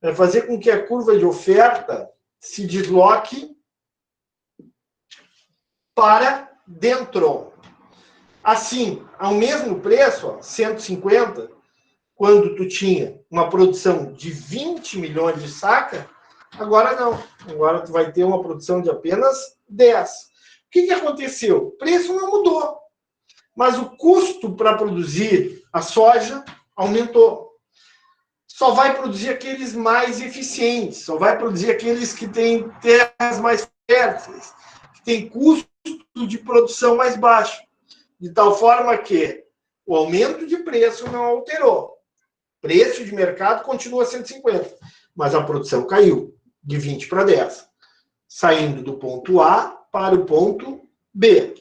vai fazer com que a curva de oferta se desloque para dentro. Assim, ao mesmo preço, ó, 150, quando tu tinha uma produção de 20 milhões de saca, agora não. Agora tu vai ter uma produção de apenas 10. O que aconteceu? O preço não mudou, mas o custo para produzir a soja aumentou. Só vai produzir aqueles mais eficientes, só vai produzir aqueles que têm terras mais férteis, que têm custo de produção mais baixo. De tal forma que o aumento de preço não alterou. Preço de mercado continua 150, mas a produção caiu de 20 para 10, saindo do ponto A para o ponto B.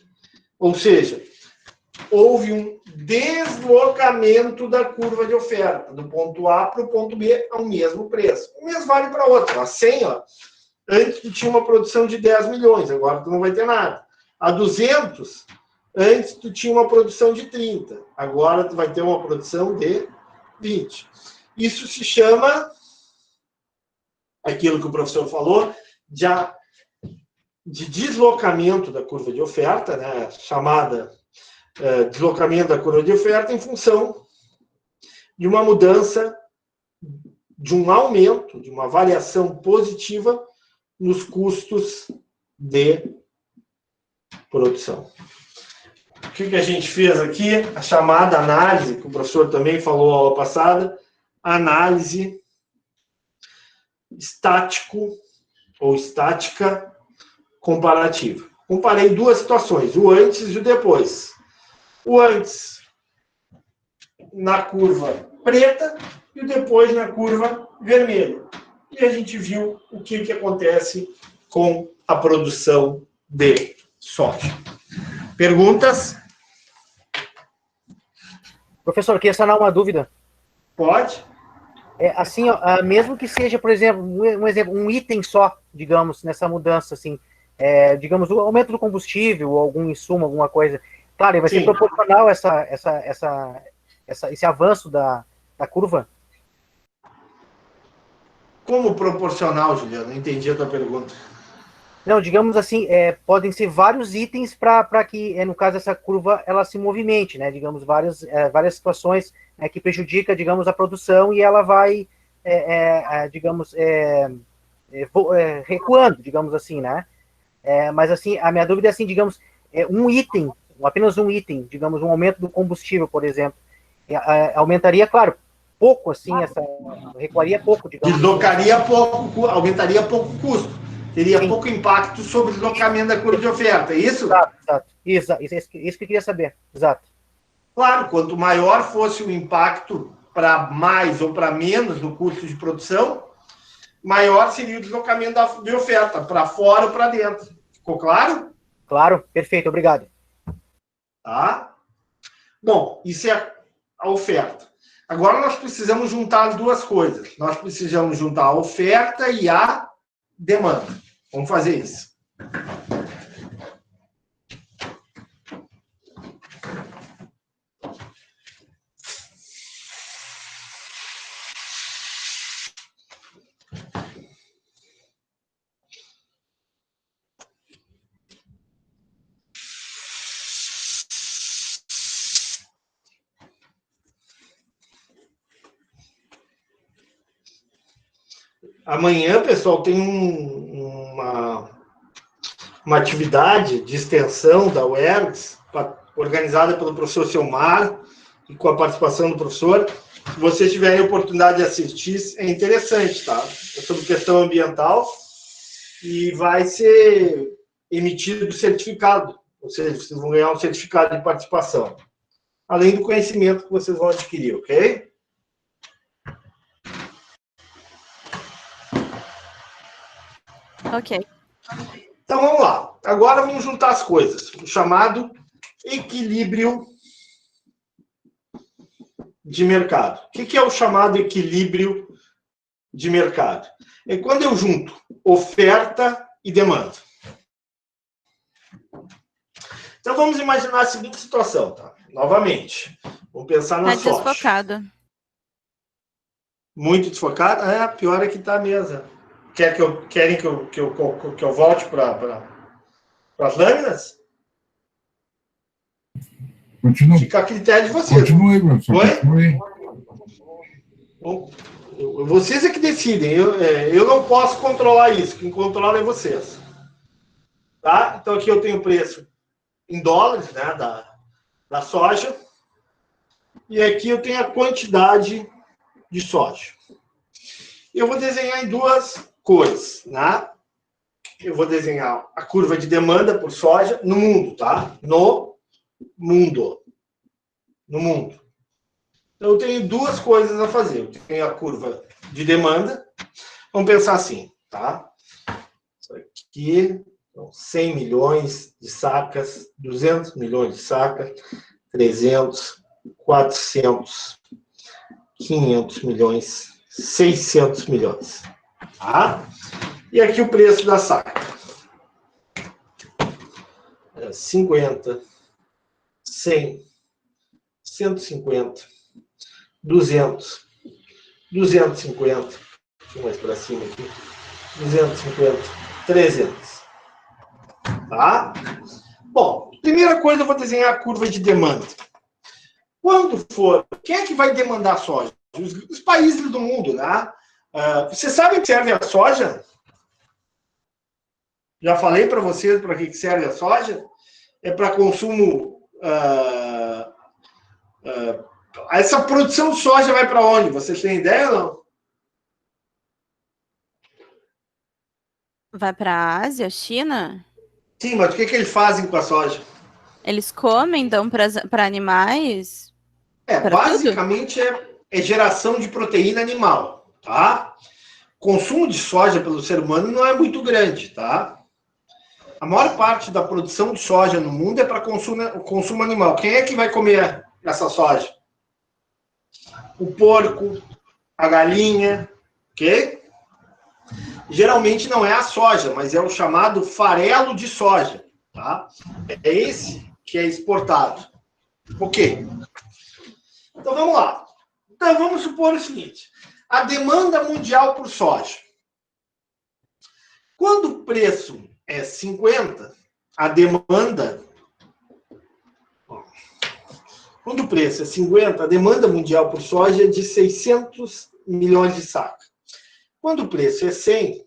Ou seja, houve um deslocamento da curva de oferta, do ponto A para o ponto B ao mesmo preço. O mesmo vale para outro. A 100, ó, antes tu tinha uma produção de 10 milhões, agora tu não vai ter nada. A 200, antes tu tinha uma produção de 30, agora tu vai ter uma produção de 20. Isso se chama, aquilo que o professor falou, de deslocamento da curva de oferta, né, chamada deslocamento da curva de oferta em função de uma mudança, de um aumento, de uma variação positiva nos custos de produção. O que a gente fez aqui? A chamada análise, que o professor também falou na aula passada, análise estática comparativa. Comparei duas situações, o antes e o depois. O antes na curva preta e o depois na curva vermelha. E a gente viu o que acontece com a produção de soja. Perguntas? Professor, eu queria sanar uma dúvida. Pode. Assim, ó, mesmo que seja, por exemplo, um item só, digamos, nessa mudança, assim, digamos, o aumento do combustível, ou algum insumo, alguma coisa, claro, vai ser proporcional esse avanço da curva? Como proporcional, Juliano? Não entendi a tua pergunta. Não, digamos assim, podem ser vários itens para que, no caso, essa curva ela se movimente, né? Digamos, várias situações que prejudicam, digamos, a produção e ela vai, digamos, recuando, digamos assim, né? Mas, assim, a minha dúvida é assim, digamos, um item, apenas um item, digamos, um aumento do combustível, por exemplo, aumentaria, claro, pouco, assim, recuaria pouco, digamos. Deslocaria pouco, aumentaria pouco o custo. Teria pouco impacto sobre o deslocamento da curva de oferta, é isso? Exato. Isso que eu queria saber, exato. Claro, quanto maior fosse o impacto para mais ou para menos no custo de produção, maior seria o deslocamento de oferta, para fora ou para dentro. Ficou claro? Claro, perfeito, obrigado. Tá? Bom, isso é a oferta. Agora nós precisamos juntar as duas coisas. Nós precisamos juntar a oferta e a demanda. Vamos fazer isso. Amanhã, pessoal, tem uma atividade de extensão da UERGS, organizada pelo professor Selmar e com a participação do professor. Se vocês tiverem a oportunidade de assistir, é interessante, tá? É sobre questão ambiental. e vai ser emitido o certificado, ou seja, vocês vão ganhar um certificado de participação, além do conhecimento que vocês vão adquirir, ok? Ok. Então, vamos lá. Agora vamos juntar as coisas. O chamado equilíbrio de mercado. O que é o chamado equilíbrio de mercado? É quando eu junto oferta e demanda. Então, vamos imaginar a seguinte situação, tá? Novamente. Vamos pensar na soja. Tá desfocado. Muito desfocado? É, pior é que tá mesmo. Querem que eu volte para as lâminas? Continua. Fica a critério de vocês. Continue, professor. Oi? Continue. Bom, vocês é que decidem. Eu não posso controlar isso. Quem controla é vocês. Tá? Então, aqui eu tenho o preço em dólares, né, da soja. E aqui eu tenho a quantidade de soja. Eu vou desenhar em duas cores, né? Eu vou desenhar a curva de demanda por soja no mundo, tá? No mundo. Então, eu tenho duas coisas a fazer. Eu tenho a curva de demanda. Vamos pensar assim, tá? Isso aqui, 100 milhões de sacas, 200 milhões de sacas, 300, 400, 500 milhões, 600 milhões. Tá? E aqui o preço da saca. 50, 100, 150, 200, 250, deixa eu mais para cima aqui, 250, 300. Tá? Bom, primeira coisa, eu vou desenhar a curva de demanda. Quando for, quem é que vai demandar soja? Os países do mundo, né? Você sabe o que serve a soja? Já falei para vocês para que serve a soja? É para consumo. Essa produção de soja vai para onde? Vocês têm ideia ou não? Vai para a Ásia, China? Sim, mas o que eles fazem com a soja? Eles comem, dão para animais? Basicamente é geração de proteína animal, tá? O consumo de soja pelo ser humano não é muito grande, tá? A maior parte da produção de soja no mundo é para consumo animal. Quem é que vai comer essa soja? O porco, a galinha, ok? Geralmente não é a soja, mas é o chamado farelo de soja, tá? É esse que é exportado. Ok. Então, vamos lá. Então, vamos supor o seguinte. A demanda mundial por soja. Quando o preço é 50, a demanda... Quando o preço é 50, a demanda mundial por soja é de 600 milhões de sacas. Quando o preço é 100,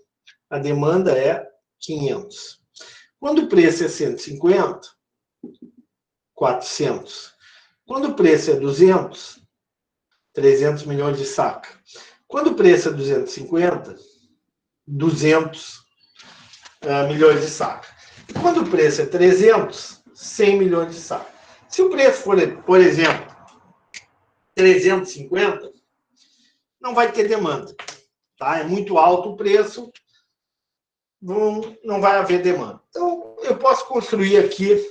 a demanda é 500. Quando o preço é 150, 400. Quando o preço é 200, 300 milhões de saca. Quando o preço é 250, 200 milhões de saca. Quando o preço é 300, 100 milhões de saca. Se o preço for, por exemplo, 350, não vai ter demanda. Tá? É muito alto o preço, não vai haver demanda. Então, eu posso construir aqui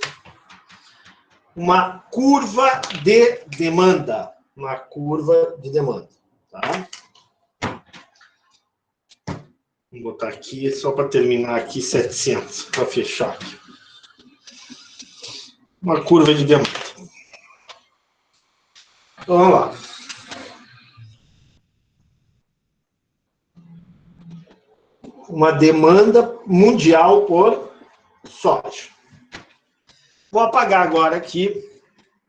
uma curva de demanda. Uma curva de demanda. Tá? Vou botar aqui, só para terminar aqui, 700, para fechar aqui. Uma curva de demanda. Então, vamos lá. Uma demanda mundial por soja. Vou apagar agora aqui,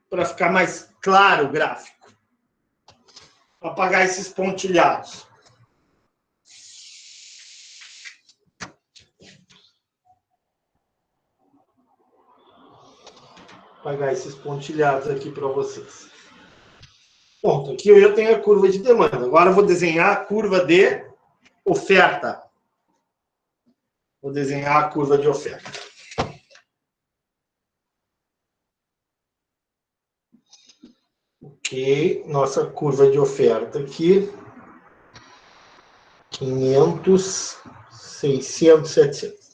para ficar mais claro o gráfico. Vou apagar esses pontilhados. Apagar esses pontilhados aqui para vocês. Bom, aqui eu já tenho a curva de demanda. Agora eu vou desenhar a curva de oferta. Vou desenhar a curva de oferta. Ok, nossa curva de oferta aqui. 500, 600, 700.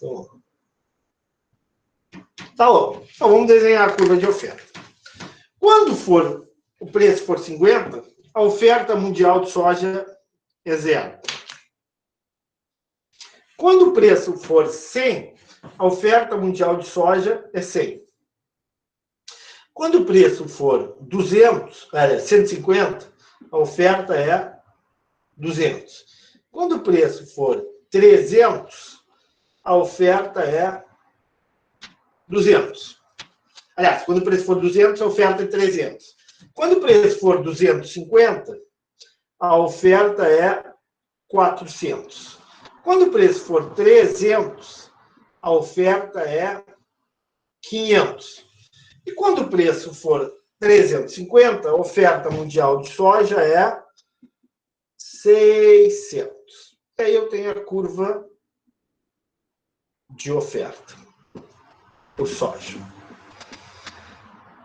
Tá bom. Então, vamos desenhar a curva de oferta. Quando o preço for 50, a oferta mundial de soja é 0. Quando o preço for 100, a oferta mundial de soja é 100. Quando o preço for 150, a oferta é 200. Quando o preço for 300, a oferta é 200. Aliás, quando o preço for 200, a oferta é 300. Quando o preço for 250, a oferta é 400. Quando o preço for 300, a oferta é 500. E quando o preço for 350, a oferta mundial de soja é 600. E aí eu tenho a curva de oferta por soja.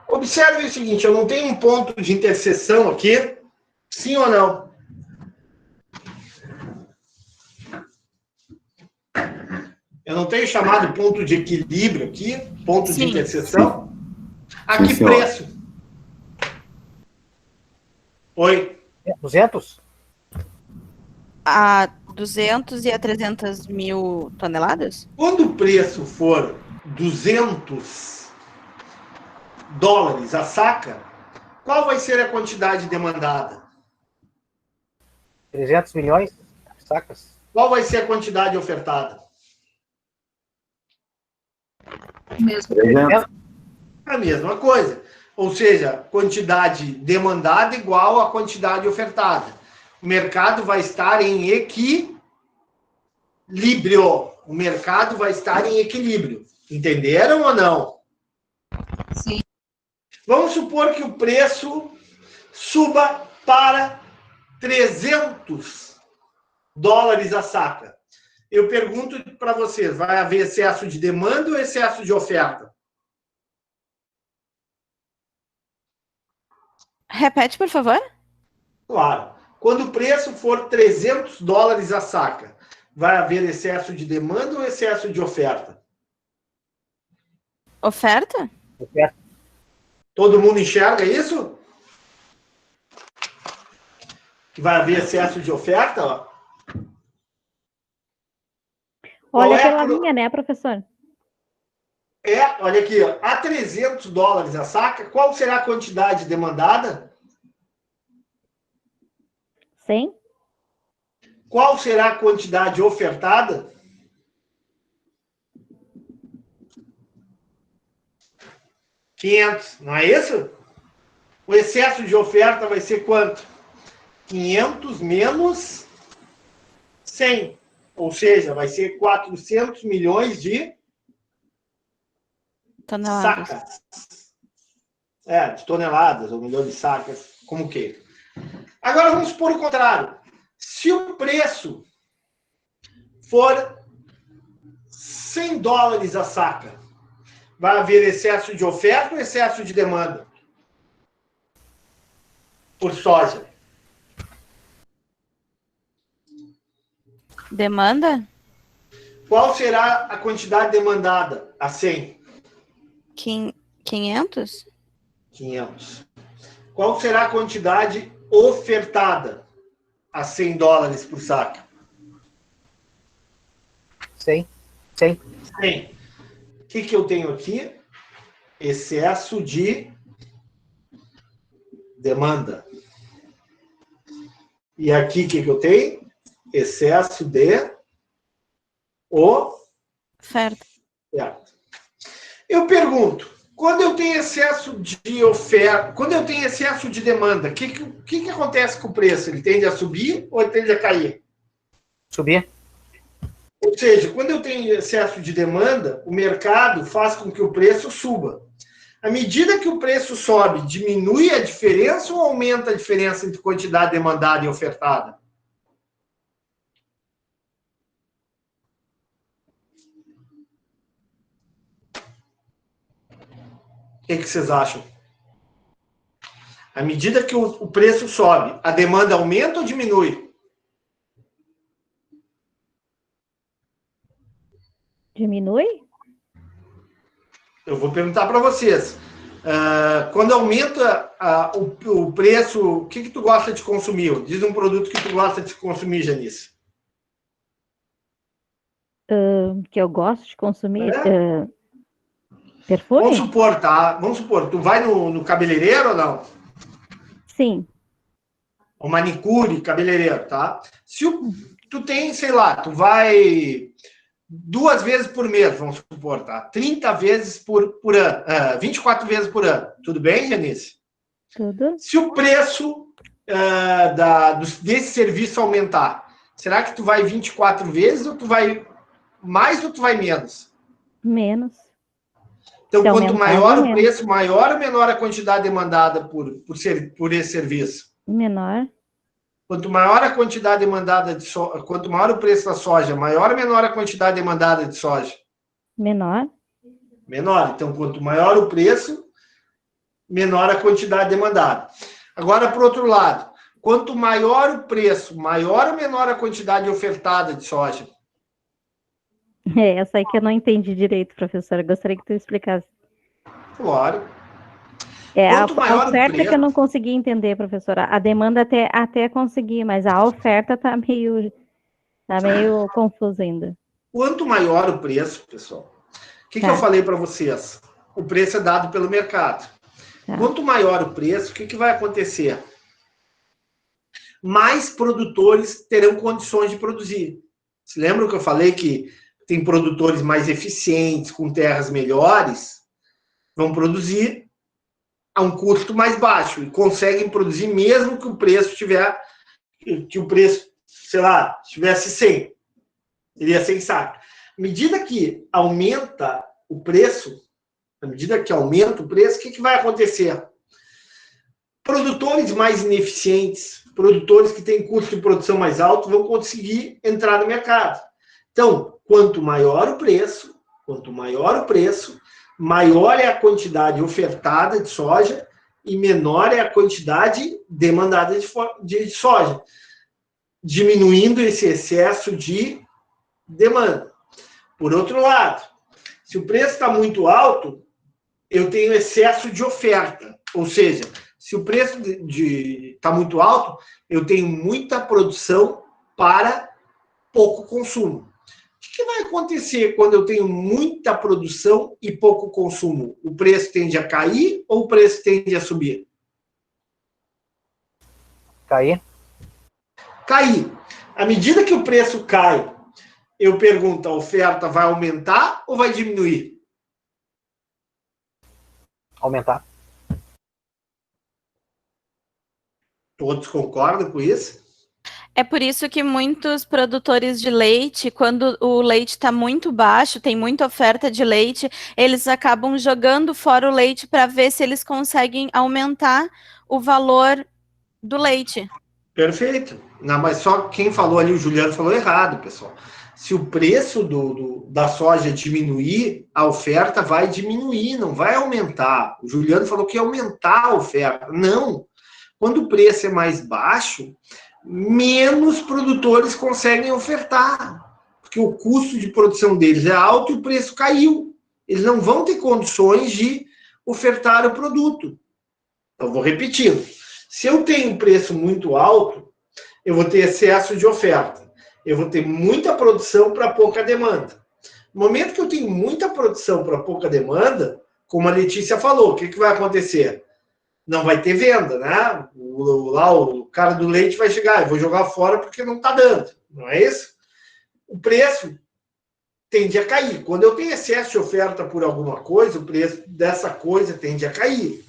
Observe o seguinte, eu não tenho um ponto de interseção aqui, sim ou não? Eu não tenho chamado ponto de equilíbrio aqui, ponto de interseção. A que preço? Oi? 200? A 200 e a 300 mil toneladas? Quando o preço for 200 dólares a saca, qual vai ser a quantidade demandada? 300 milhões de sacas? Qual vai ser a quantidade ofertada? Mesmo. A mesma coisa. Ou seja, quantidade demandada igual a quantidade ofertada. O mercado vai estar em equilíbrio. O mercado vai estar em equilíbrio. Entenderam ou não? Sim. Vamos supor que o preço suba para 300 dólares a saca. Eu pergunto para vocês, vai haver excesso de demanda ou excesso de oferta? Repete, por favor. Claro. Quando o preço for 300 dólares a saca, vai haver excesso de demanda ou excesso de oferta? Oferta? Oferta. Todo mundo enxerga isso? Que vai haver excesso de oferta? Ó. Olha pela linha, né, professor? Olha aqui, ó, a 300 dólares a saca, qual será a quantidade demandada? 100? Qual será a quantidade ofertada? 500, não é isso? O excesso de oferta vai ser quanto? 500 menos 100. Ou seja, vai ser 400 milhões de Toneladas. sacas. De toneladas, ou milhões de sacas, como que. Agora vamos supor o contrário. Se o preço for 100 dólares a saca, vai haver excesso de oferta ou excesso de demanda? Por soja. Demanda? Qual será a quantidade demandada a 100? 500? 500. Qual será a quantidade ofertada a 100 dólares por saca? 100. 100. O que eu tenho aqui? Excesso de demanda. E aqui o que eu tenho? Excesso de Oferta. Eu pergunto, quando eu tenho excesso de oferta, quando eu tenho excesso de demanda, o que acontece com o preço? Ele tende a subir ou ele tende a cair? Subir. Ou seja, quando eu tenho excesso de demanda, o mercado faz com que o preço suba. À medida que o preço sobe, diminui a diferença ou aumenta a diferença entre quantidade demandada e ofertada? O que vocês acham? À medida que o preço sobe, a demanda aumenta ou diminui? Diminui? Eu vou perguntar para vocês. Quando aumenta o preço, o que tu gosta de consumir? Diz um produto que tu gosta de consumir, Janice. Que eu gosto de consumir. Perfume? Vamos supor, tá? Vamos supor, tu vai no cabeleireiro ou não? Sim. O manicure, cabeleireiro, tá? Se tu tem, sei lá, tu vai 2 vezes por mês, vamos supor, tá? 30 vezes por ano, 24 vezes por ano. Tudo bem, Janice? Tudo. Se o preço desse serviço aumentar, será que tu vai 24 vezes ou tu vai mais ou tu vai menos? Menos. Então, Se quanto aumentar, maior o menos. preço, maior ou menor a quantidade demandada por esse serviço? Menor. Quanto maior a quantidade demandada de soja, quanto maior o preço da soja, maior ou menor a quantidade demandada de soja? Menor. Menor. Então, quanto maior o preço, menor a quantidade demandada. Agora, por outro lado, quanto maior o preço, maior ou menor a quantidade ofertada de soja? Essa aí que eu não entendi direito, professora. Gostaria que tu explicasse. Claro. A Quanto maior o oferta preço- que eu não consegui entender, professora. A demanda até consegui, mas a oferta tá meio confusa ainda. Quanto maior o preço, pessoal, o que eu falei para vocês? O preço é dado pelo mercado. Tá. Quanto maior o preço, o que vai acontecer? Mais produtores terão condições de produzir. Se lembram que eu falei que tem produtores mais eficientes, com terras melhores, vão produzir a um custo mais baixo e conseguem produzir mesmo que o preço sei lá, tivesse 100. Seria 100 sacos. À medida que aumenta o preço, o que vai acontecer? Produtores mais ineficientes, produtores que têm custo de produção mais alto, vão conseguir entrar no mercado. Então, quanto maior o preço, maior é a quantidade ofertada de soja e menor é a quantidade demandada de soja, diminuindo esse excesso de demanda. Por outro lado, se o preço está muito alto, eu tenho excesso de oferta. Ou seja, se o preço está muito alto, eu tenho muita produção para pouco consumo. O que vai acontecer quando eu tenho muita produção e pouco consumo? O preço tende a cair ou o preço tende a subir? Cair. Cair. À medida que o preço cai, eu pergunto, a oferta vai aumentar ou vai diminuir? Aumentar. Todos concordam com isso? É por isso que muitos produtores de leite, quando o leite está muito baixo, tem muita oferta de leite, eles acabam jogando fora o leite para ver se eles conseguem aumentar o valor do leite. Perfeito. Não, mas só quem falou ali, o Juliano falou errado, pessoal. Se o preço da soja diminuir, a oferta vai diminuir, não vai aumentar. O Juliano falou que ia aumentar a oferta. Não. Quando o preço é mais baixo, menos produtores conseguem ofertar, porque o custo de produção deles é alto e o preço caiu. Eles não vão ter condições de ofertar o produto. Então, vou repetindo. Se eu tenho um preço muito alto, eu vou ter excesso de oferta. Eu vou ter muita produção para pouca demanda. No momento que eu tenho muita produção para pouca demanda, como a Letícia falou, o que vai acontecer? Não vai ter venda, né? O cara do leite vai chegar, eu vou jogar fora porque não está dando, não é isso? O preço tende a cair. Quando eu tenho excesso de oferta por alguma coisa, o preço dessa coisa tende a cair.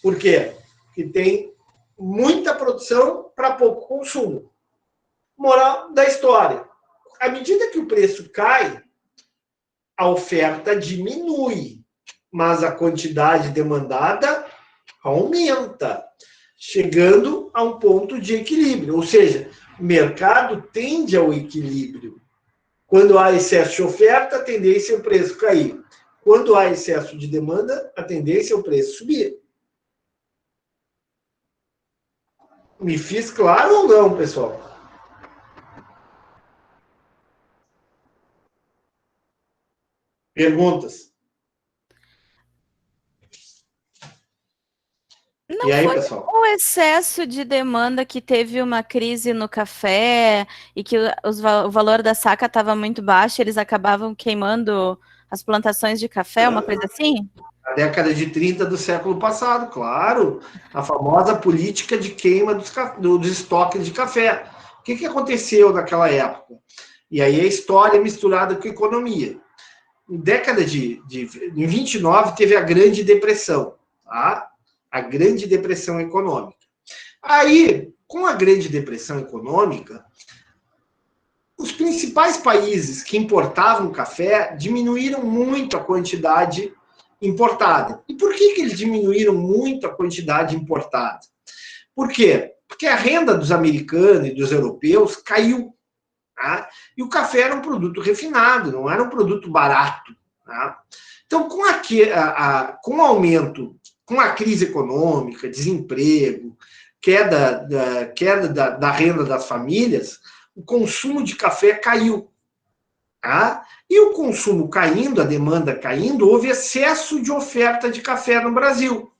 Por quê? Porque tem muita produção para pouco consumo. Moral da história. À medida que o preço cai, a oferta diminui, mas a quantidade demandada aumenta, chegando a um ponto de equilíbrio. Ou seja, o mercado tende ao equilíbrio. Quando há excesso de oferta, a tendência é o preço cair. Quando há excesso de demanda, a tendência é o preço subir. Me fiz claro ou não, pessoal? Perguntas? Não E aí, foi pessoal? o excesso de demanda que teve uma crise no café e que o valor da saca estava muito baixo, eles acabavam queimando as plantações de café, uma coisa assim? Na década de 30 do século passado, claro, a famosa política de queima dos estoques de café. O que aconteceu naquela época? E aí a história misturada com a economia. Em 29 teve a Grande Depressão, tá? A Grande Depressão Econômica. Aí, com a Grande Depressão Econômica, os principais países que importavam café diminuíram muito a quantidade importada. E por que eles diminuíram muito a quantidade importada? Por quê? Porque a renda dos americanos e dos europeus caiu. Tá? E o café era um produto refinado, não era um produto barato. Tá? Então, com o aumento, com a crise econômica, desemprego, queda da renda das famílias, o consumo de café caiu. Tá? E o consumo caindo, a demanda caindo, houve excesso de oferta de café no Brasil.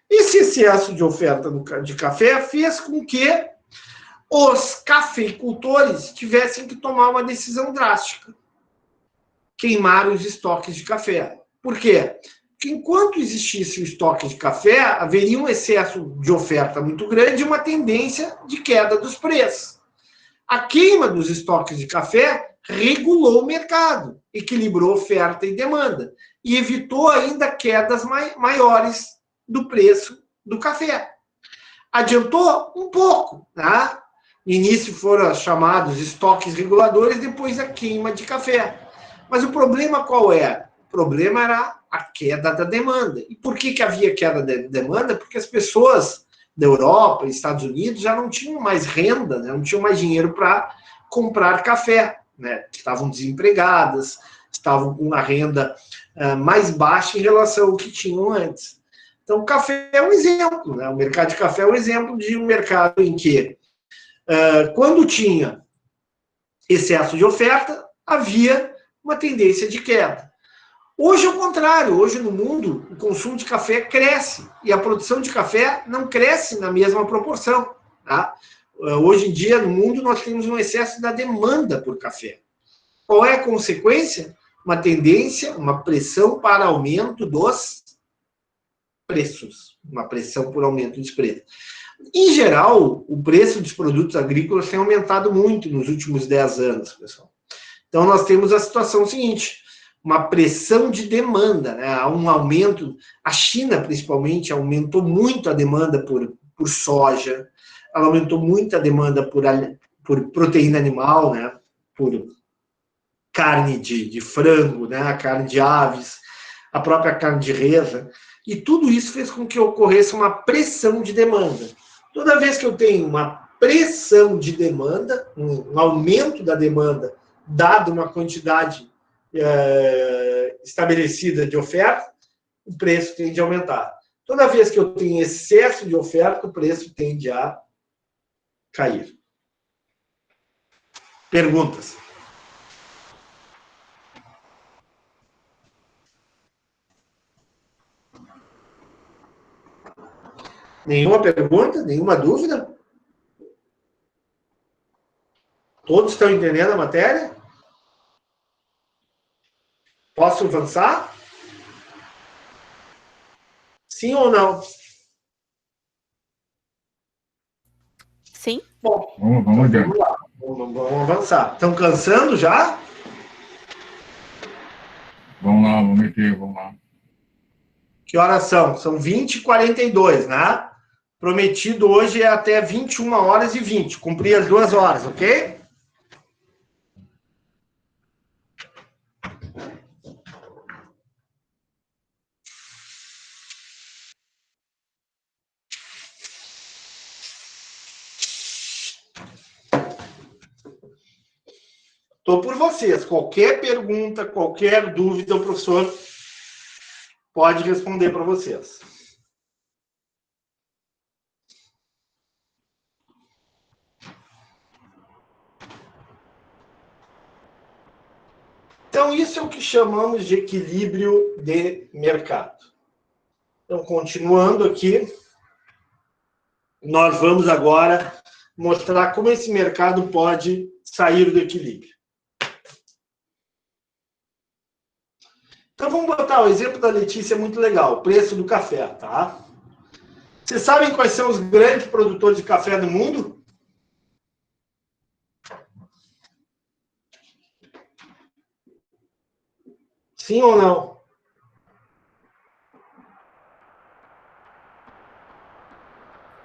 Esse excesso de oferta de café fez com que os cafeicultores tivessem que tomar uma decisão drástica. Queimar os estoques de café. Por quê? Porque enquanto existisse o estoque de café, haveria um excesso de oferta muito grande e uma tendência de queda dos preços. A queima dos estoques de café regulou o mercado, equilibrou oferta e demanda e evitou ainda quedas maiores do preço do café. Adiantou um pouco, tá? No início foram chamados estoques reguladores, depois a queima de café. Mas o problema qual é? O problema era a queda da demanda. E por que havia queda da demanda? Porque as pessoas da Europa e Estados Unidos já não tinham mais renda, né? Não tinham mais dinheiro para comprar café, né? Estavam desempregadas, estavam com uma renda mais baixa em relação ao que tinham antes. Então, o café é um exemplo, né? O mercado de café é um exemplo de um mercado em que, quando tinha excesso de oferta, havia uma tendência de queda. Hoje é o contrário. Hoje, no mundo, o consumo de café cresce e a produção de café não cresce na mesma proporção. Tá? Hoje em dia, no mundo, nós temos um excesso da demanda por café. Qual é a consequência? Uma tendência, uma pressão para aumento dos preços, uma pressão por aumento dos preços. Em geral, o preço dos produtos agrícolas tem aumentado muito nos últimos 10 anos, pessoal. Então, nós temos a situação seguinte, uma pressão de demanda, né? Há um aumento, a China, principalmente, aumentou muito a demanda por soja, ela aumentou muito a demanda por proteína animal, né? Por carne de frango, né? Carne de aves, a própria carne de reza. E tudo isso fez com que ocorresse uma pressão de demanda. Toda vez que eu tenho uma pressão de demanda, um aumento da demanda, dado uma quantidade estabelecida de oferta, o preço tende a aumentar. Toda vez que eu tenho excesso de oferta, o preço tende a cair. Perguntas? Nenhuma pergunta? Nenhuma dúvida? Todos estão entendendo a matéria? Posso avançar? Sim ou não? Sim. Bom, vamos adiante. Vamos lá. Vamos avançar. Estão cansando já? Vamos lá, vamos meter, vamos lá. Que horas são? São 20h42, né? Prometido hoje é até 21h20. Cumprir as 2 horas, ok? Estou por vocês. Qualquer pergunta, qualquer dúvida, o professor pode responder para vocês. Então, isso é o que chamamos de equilíbrio de mercado. Então, continuando aqui, nós vamos agora mostrar como esse mercado pode sair do equilíbrio. Então, vamos botar o exemplo da Letícia, muito legal, o preço do café, tá? Vocês sabem quais são os grandes produtores de café do mundo? Sim ou não?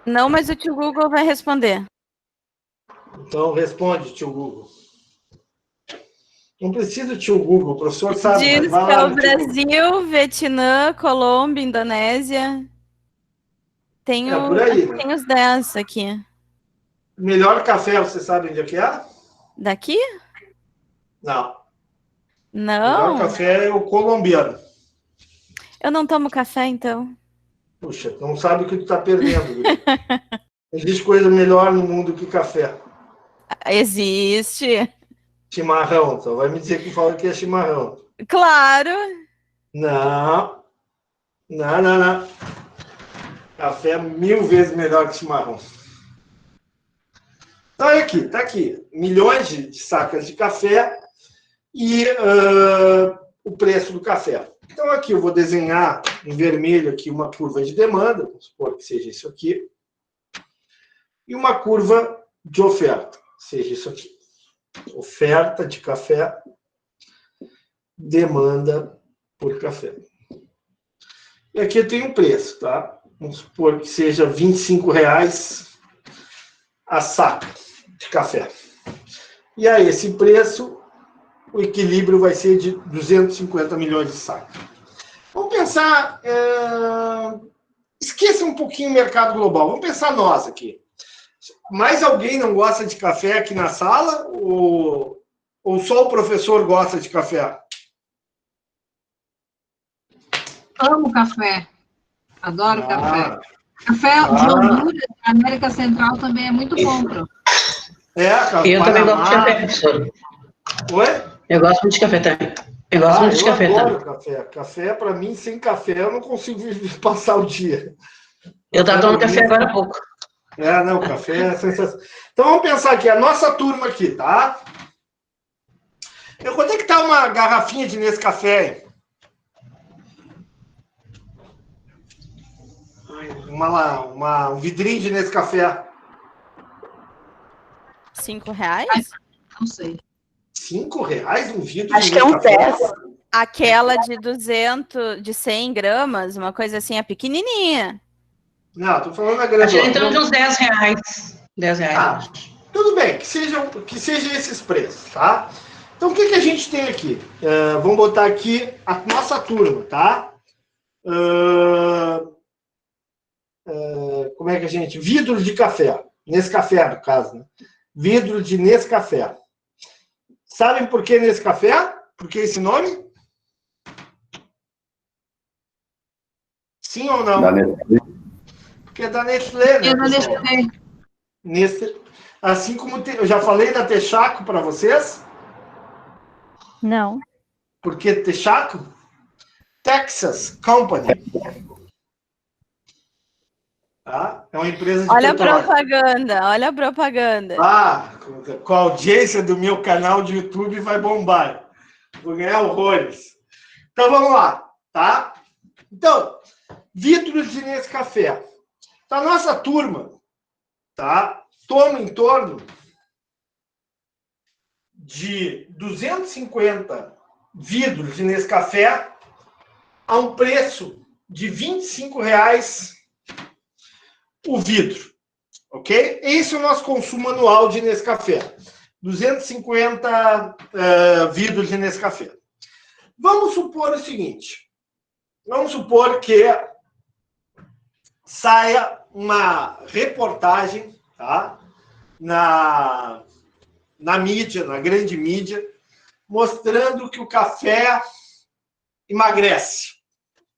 Não, mas o tio Google vai responder. Então, responde, tio Google. Não precisa do tio Google, o professor sabe. Diz Vai que é lá o no tio Google. Brasil, Vietnã, Colômbia, Indonésia. Tem, É por aí, né? tem os 10 aqui. Melhor café, você sabe onde é que é? Daqui? Não. Não. Melhor café é o colombiano. Eu não tomo café, então. Puxa, não sabe o que tu está perdendo. Existe coisa melhor no mundo que café. Existe. Chimarrão. Só vai me dizer que fala que é chimarrão. Claro. Não. Não, não, não. Café é 1000 vezes melhor que chimarrão. Então, tá aqui. Milhões de sacas de café e o preço do café. Então, aqui eu vou desenhar em vermelho aqui uma curva de demanda, vamos supor que seja isso aqui, e uma curva de oferta, seja isso aqui. Oferta de café, demanda por café. E aqui eu tenho um preço, tá? Vamos supor que seja R$ 25,00 a saca de café. E a esse preço, o equilíbrio vai ser de 250 milhões de sacas. Vamos pensar... Esqueça um pouquinho o mercado global. Vamos pensar nós aqui. Mais alguém não gosta de café aqui na sala? Ou só o professor gosta de café? Amo café. Adoro café. Café de Honduras, na América Central, também é muito bom, prof. Eu também gosto de café, professor. Oi? Eu gosto muito de café também. Eu gosto muito de café também. Café. Café, para mim, sem café, eu não consigo passar o dia. Eu estava tomando café agora há pouco. Não, café é sensacional. Então, vamos pensar aqui, a nossa turma aqui, tá? Quanto é que tá uma garrafinha de Nescafé? Um vidrinho de Nescafé. R$5? Não sei. R$5 um vidro Acho de que é um Nescafé? Aquela de 200, de 100 gramas, uma coisa assim, é pequenininha. Não, tô falando a grande. Então, de uns R$10. R$10. Tudo bem, que seja esses preços, tá? Então, o que a gente tem aqui? Vamos botar aqui a nossa turma, tá? Como é que a gente... Vidro de café. Nescafé, no caso, né? Vidro de Nescafé. Sabem por que Nescafé? Por que esse nome? Sim ou não? Da Nestlé. Porque é da Nestlé, né? É da Nestlé. Assim como eu já falei da Texaco para vocês. Não. Por que Texaco? Texas Company. Tá? É uma empresa de Olha petróleo. olha a propaganda. Com a audiência do meu canal de YouTube vai bombar. Vou ganhar horrores. Então, vamos lá, tá? Então, vidros de Nescafé. Então, a nossa turma, tá? Toma em torno de 250 vidros de Nescafé a um preço de R$25,00 o vidro, ok? Esse é o nosso consumo anual de Nescafé. 250 vidros de Nescafé. Vamos supor o seguinte. Vamos supor que saia uma reportagem, tá? Na mídia, na grande mídia, mostrando que o café emagrece.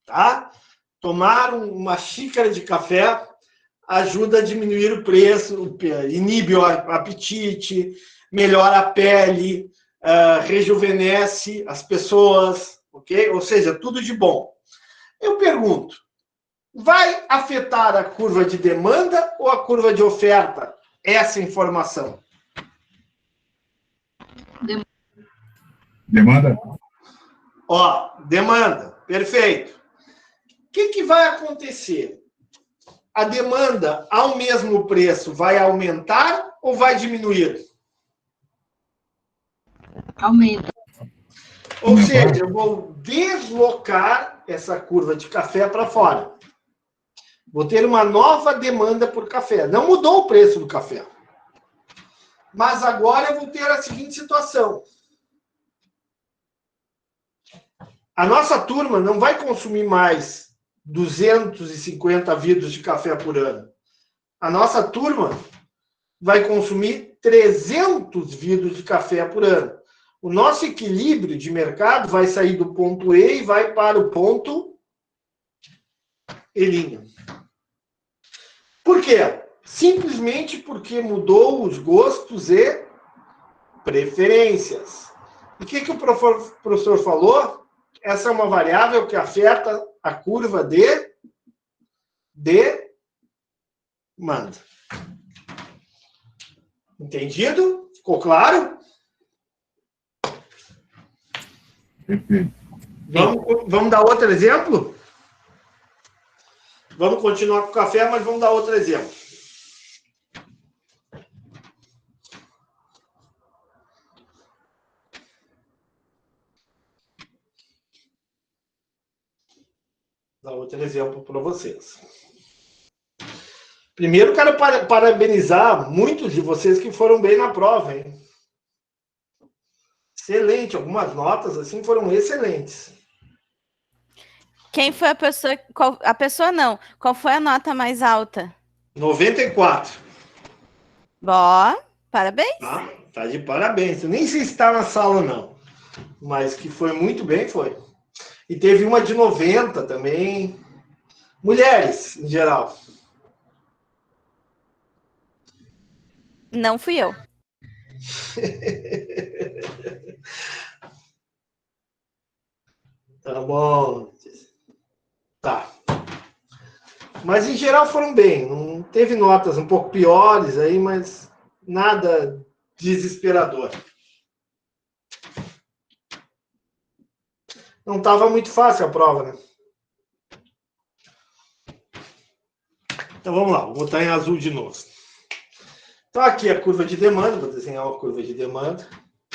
tá? Tomar uma xícara de café ajuda a diminuir o preço, inibe o apetite, melhora a pele, rejuvenesce as pessoas, ok? Ou seja, tudo de bom. Eu pergunto, vai afetar a curva de demanda ou a curva de oferta essa informação? Demanda? Ó, demanda, perfeito. O que vai acontecer? A demanda ao mesmo preço vai aumentar ou vai diminuir? Aumenta. Ou seja, eu vou deslocar essa curva de café para fora. Vou ter uma nova demanda por café. Não mudou o preço do café. Mas agora eu vou ter a seguinte situação. A nossa turma não vai consumir mais 250 vidros de café por ano. A nossa turma vai consumir 300 vidros de café por ano. O nosso equilíbrio de mercado vai sair do ponto E e vai para o ponto E'. Por quê? Simplesmente porque mudou os gostos e preferências. E o que o professor falou? Essa é uma variável que afeta a curva de demanda. Entendido? Ficou claro? Perfeito. Vamos dar outro exemplo? Vamos continuar com o café, mas vamos dar outro exemplo. Dar outro exemplo para vocês. Primeiro, quero parabenizar muitos de vocês que foram bem na prova, hein? Excelente, algumas notas assim foram excelentes. Quem foi a pessoa... a pessoa não. Qual foi a nota mais alta? 94. Ó, parabéns. Tá de parabéns. Eu nem sei se está na sala, não. Mas que foi muito bem, foi. E teve uma de 90 também. Mulheres, em geral. Não fui eu. Tá bom. Tá. Mas, em geral, foram bem. Não teve notas um pouco piores aí, mas nada desesperador. Não estava muito fácil a prova, né? Então, vamos lá. Vou botar em azul de novo. Então, aqui a curva de demanda. Vou desenhar uma curva de demanda.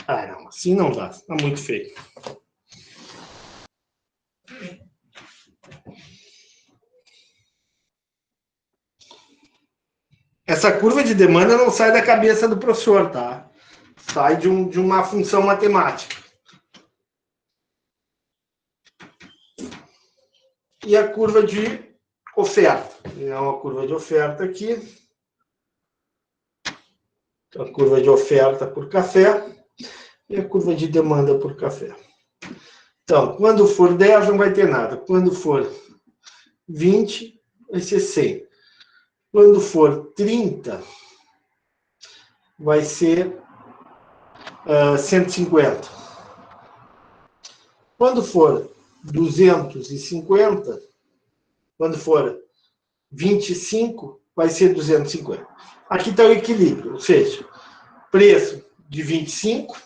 Ah, não. Assim não dá. Está muito feio. Essa curva de demanda não sai da cabeça do professor, tá? Sai de uma função matemática. E a curva de oferta. É uma curva de oferta aqui. A curva de oferta por café. E a curva de demanda por café. Então, quando for 10, não vai ter nada. Quando for 20, vai ser 100. Quando for 30, vai ser 150. Quando for 250, quando for 25, vai ser 250. Aqui está o equilíbrio, ou seja, preço de 25,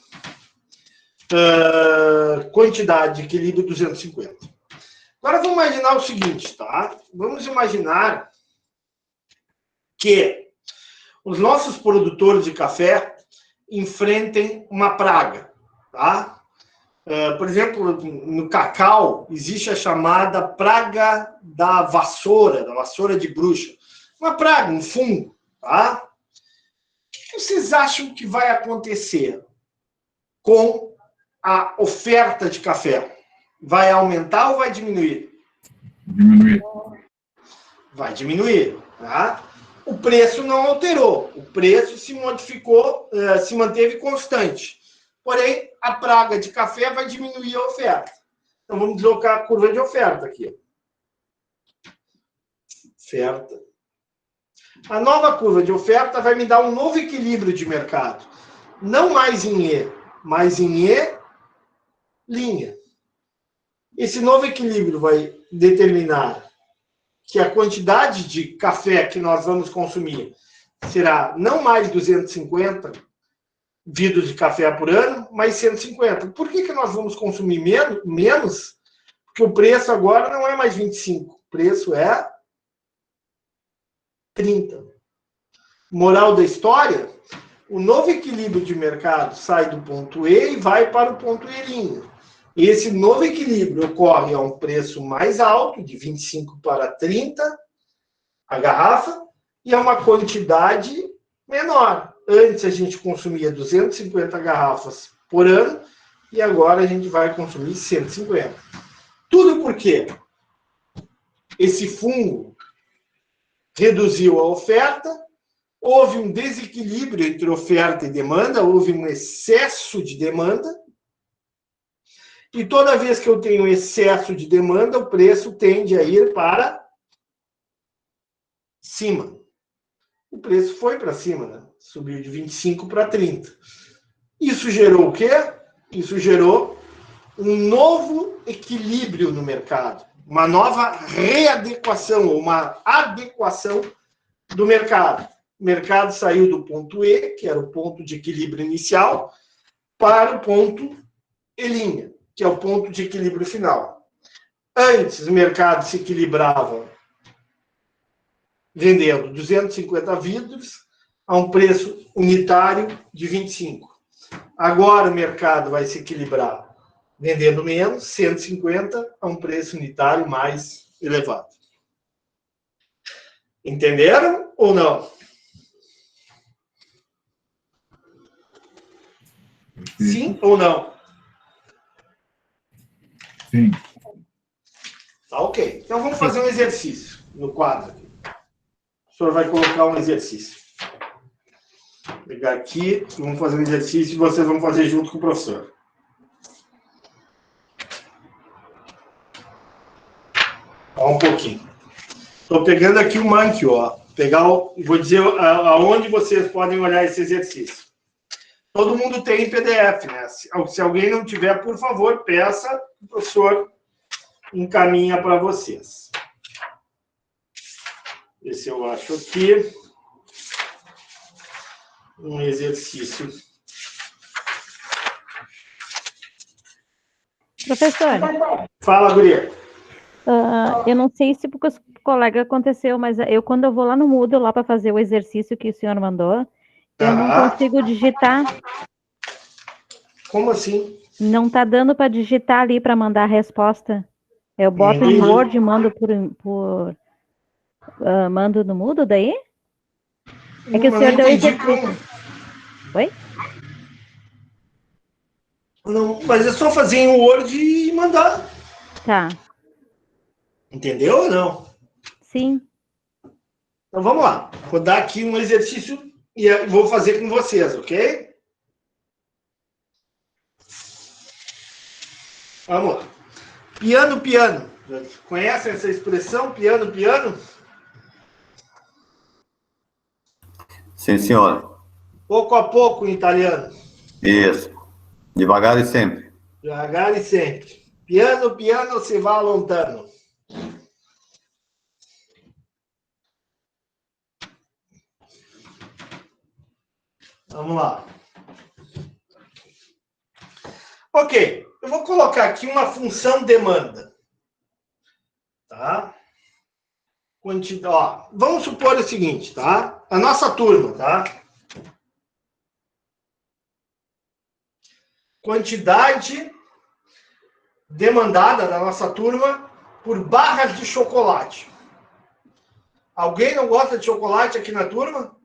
quantidade de equilíbrio 250. Agora vamos imaginar o seguinte, tá? Vamos imaginar que os nossos produtores de café enfrentem uma praga, tá? Por exemplo, no cacau, existe a chamada praga da vassoura de bruxa. Uma praga, um fungo, tá? O que vocês acham que vai acontecer com a oferta de café? Vai aumentar ou vai diminuir? Diminuir. Vai diminuir, tá? O preço não alterou, o preço se modificou, se manteve constante. Porém, a praga de café vai diminuir a oferta. Então, vamos deslocar a curva de oferta aqui. Oferta. A nova curva de oferta vai me dar um novo equilíbrio de mercado. Não mais em E, mas em E, linha. Esse novo equilíbrio vai determinar que a quantidade de café que nós vamos consumir será não mais 250 vidros de café por ano, mas 150. Por que nós vamos consumir menos? Porque o preço agora não é mais 25, o preço é 30. Moral da história, o novo equilíbrio de mercado sai do ponto E e vai para o ponto E'. Esse novo equilíbrio ocorre a um preço mais alto, de 25 para 30 a garrafa, e a uma quantidade menor. Antes a gente consumia 250 garrafas por ano, e agora a gente vai consumir 150. Tudo porque esse fungo reduziu a oferta, houve um desequilíbrio entre oferta e demanda, houve um excesso de demanda, e toda vez que eu tenho excesso de demanda, o preço tende a ir para cima. O preço foi para cima, né? Subiu de 25 para 30. Isso gerou o quê? Isso gerou um novo equilíbrio no mercado, uma nova readequação, uma adequação do mercado. O mercado saiu do ponto E, que era o ponto de equilíbrio inicial, para o ponto E', que é o ponto de equilíbrio final. Antes, o mercado se equilibrava vendendo 250 vidros a um preço unitário de 25. Agora o mercado vai se equilibrar vendendo menos, 150, a um preço unitário mais elevado. Entenderam ou não? Sim ou não? Sim. Tá, ok. Então vamos fazer um exercício no quadro. O senhor vai colocar um exercício. Vou pegar aqui, vamos fazer um exercício e vocês vão fazer junto com o professor. Ó, um pouquinho. Estou pegando aqui o Monkey, ó. Vou dizer aonde vocês podem olhar esse exercício. Todo mundo tem em PDF, né? Se alguém não tiver, por favor, peça, o professor encaminha para vocês. Ver se eu acho aqui um exercício. Professor. Fala, guria. Eu não sei se para os colegas aconteceu, mas quando eu vou lá no Moodle lá para fazer o exercício que o senhor mandou, eu não consigo digitar. Como assim? Não está dando para digitar ali para mandar a resposta. Eu boto em Word e mando mando no Moodle daí? É que o senhor deu exercício. Oi? Não, mas é só fazer em Word e mandar. Tá. Entendeu ou não? Sim. Então vamos lá. Vou dar aqui um exercício e vou fazer com vocês, ok? Vamos lá. Piano, piano. Conhecem essa expressão, piano, piano? Sim, senhora. Pouco a pouco em italiano. Isso. Devagar e sempre. Devagar e sempre. Piano, piano, se va lontano. Vamos lá. Ok. Eu vou colocar aqui uma função demanda. Tá? Quantidade. Ó, vamos supor o seguinte, tá? A nossa turma, tá? Quantidade demandada da nossa turma por barras de chocolate. Alguém não gosta de chocolate aqui na turma?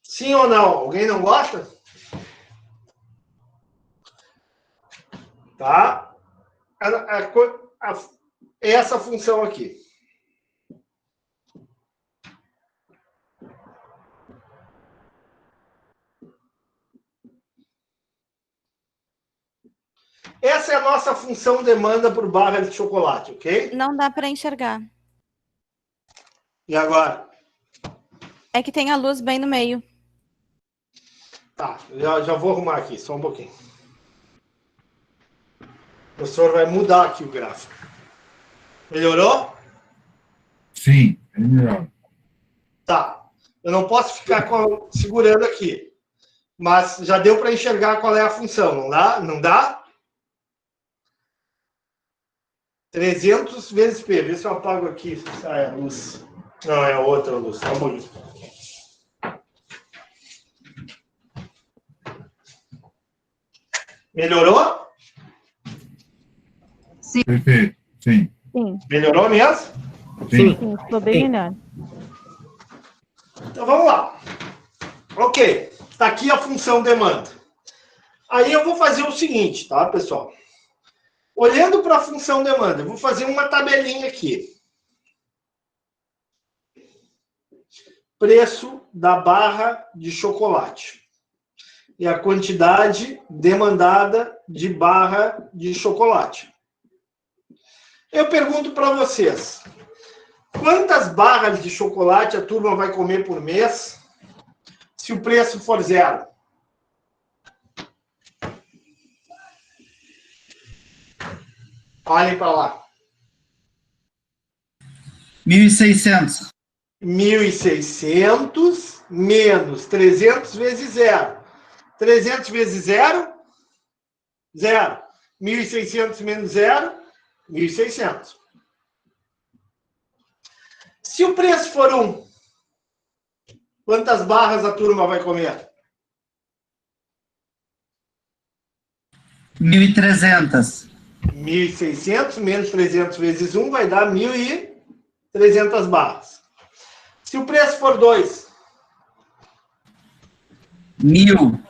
Sim ou não? Alguém não gosta? Tá? Essa função aqui. Essa é a nossa função demanda por barra de chocolate, ok? Não dá para enxergar. E agora? É que tem a luz bem no meio. Tá, já vou arrumar aqui, só um pouquinho. O professor vai mudar aqui o gráfico. Melhorou? Sim, é melhor. Tá. Eu não posso ficar segurando aqui. Mas já deu para enxergar qual é a função, não dá? Não dá? 300 vezes P. Vê se eu apago aqui. Ah, é a luz. Não, é a outra luz. Tá bonito. Melhorou? Sim. Perfeito, sim. Sim, Melhorou mesmo? Sim. sim, ficou bem melhor. Então vamos lá. Ok. Está aqui a função demanda. Aí eu vou fazer o seguinte, tá, pessoal? Olhando para a função demanda, eu vou fazer uma tabelinha aqui. Preço da barra de chocolate. E a quantidade demandada de barra de chocolate. Eu pergunto para vocês, quantas barras de chocolate a turma vai comer por mês se o preço for 0? Olhem para lá. 1.600. 1.600 menos 300 vezes 0. 300 vezes 0? 0. 1.600 menos 0? 1.600. Se o preço for 1, quantas barras a turma vai comer? 1.300. 1.600 menos 300 vezes 1 vai dar 1.300 barras. Se o preço for 2? 1.000.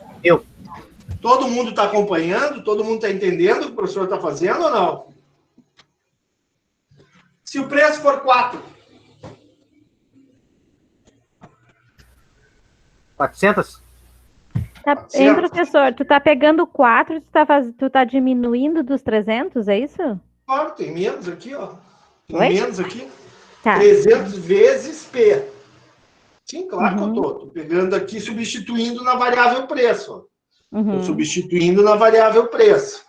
Todo mundo está acompanhando? Todo mundo está entendendo o que o professor está fazendo ou não? Se o preço for 4? 400? Tá, hein, professor, tu tá pegando 4, tu tá diminuindo dos 300, é isso? Claro, tem menos aqui, ó. Tem Oi? menos aqui. Tá. 300 vezes P. Sim, claro que eu Uhum. tô pegando aqui, substituindo na variável preço. Ó. Uhum. Estou substituindo na variável preço.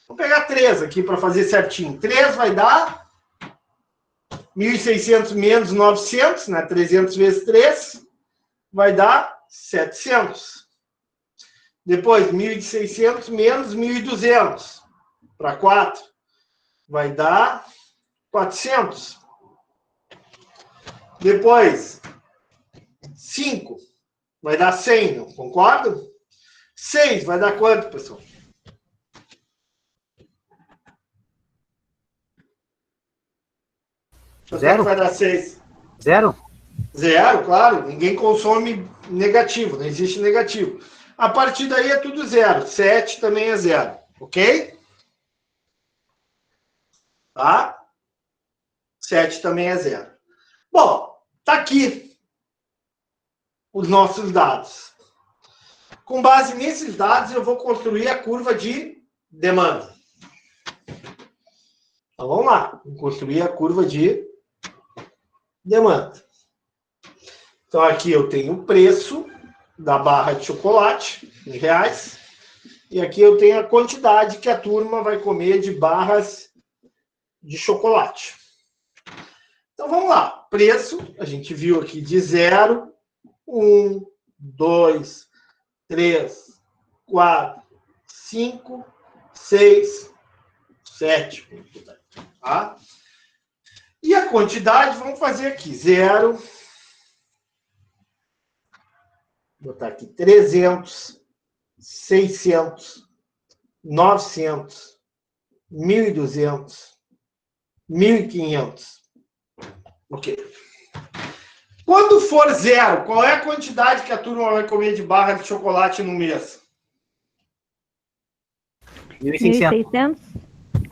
Vou pegar 3 aqui para fazer certinho. 3 vai dar 1.600 menos 900, né? 300 vezes 3 vai dar 700. Depois, 1.600 menos 1.200 para 4 vai dar 400. Depois, 5 vai dar 100, não concordo? 6 vai dar quanto, pessoal? Zero? Vai dar 6. 0? 0, claro. Ninguém consome negativo, não existe negativo. A partir daí é tudo 0. 7 também é 0. Ok? Tá? 7 também é 0. Bom, tá aqui os nossos dados. Com base nesses dados, eu vou construir a curva de demanda. Então, vamos lá. Vou construir a curva de demanda. Então, aqui eu tenho o preço da barra de chocolate, em reais. E aqui eu tenho a quantidade que a turma vai comer de barras de chocolate. Então, vamos lá. Preço, a gente viu aqui de 0, 1, 2, 3, 4, 5, 6, 7. Tá? E a quantidade, vamos fazer aqui. 0. Vou botar aqui 300, 600, 900, 1.200, 1.500. Ok. Quando for 0, qual é a quantidade que a turma vai comer de barra de chocolate no mês? 1.600?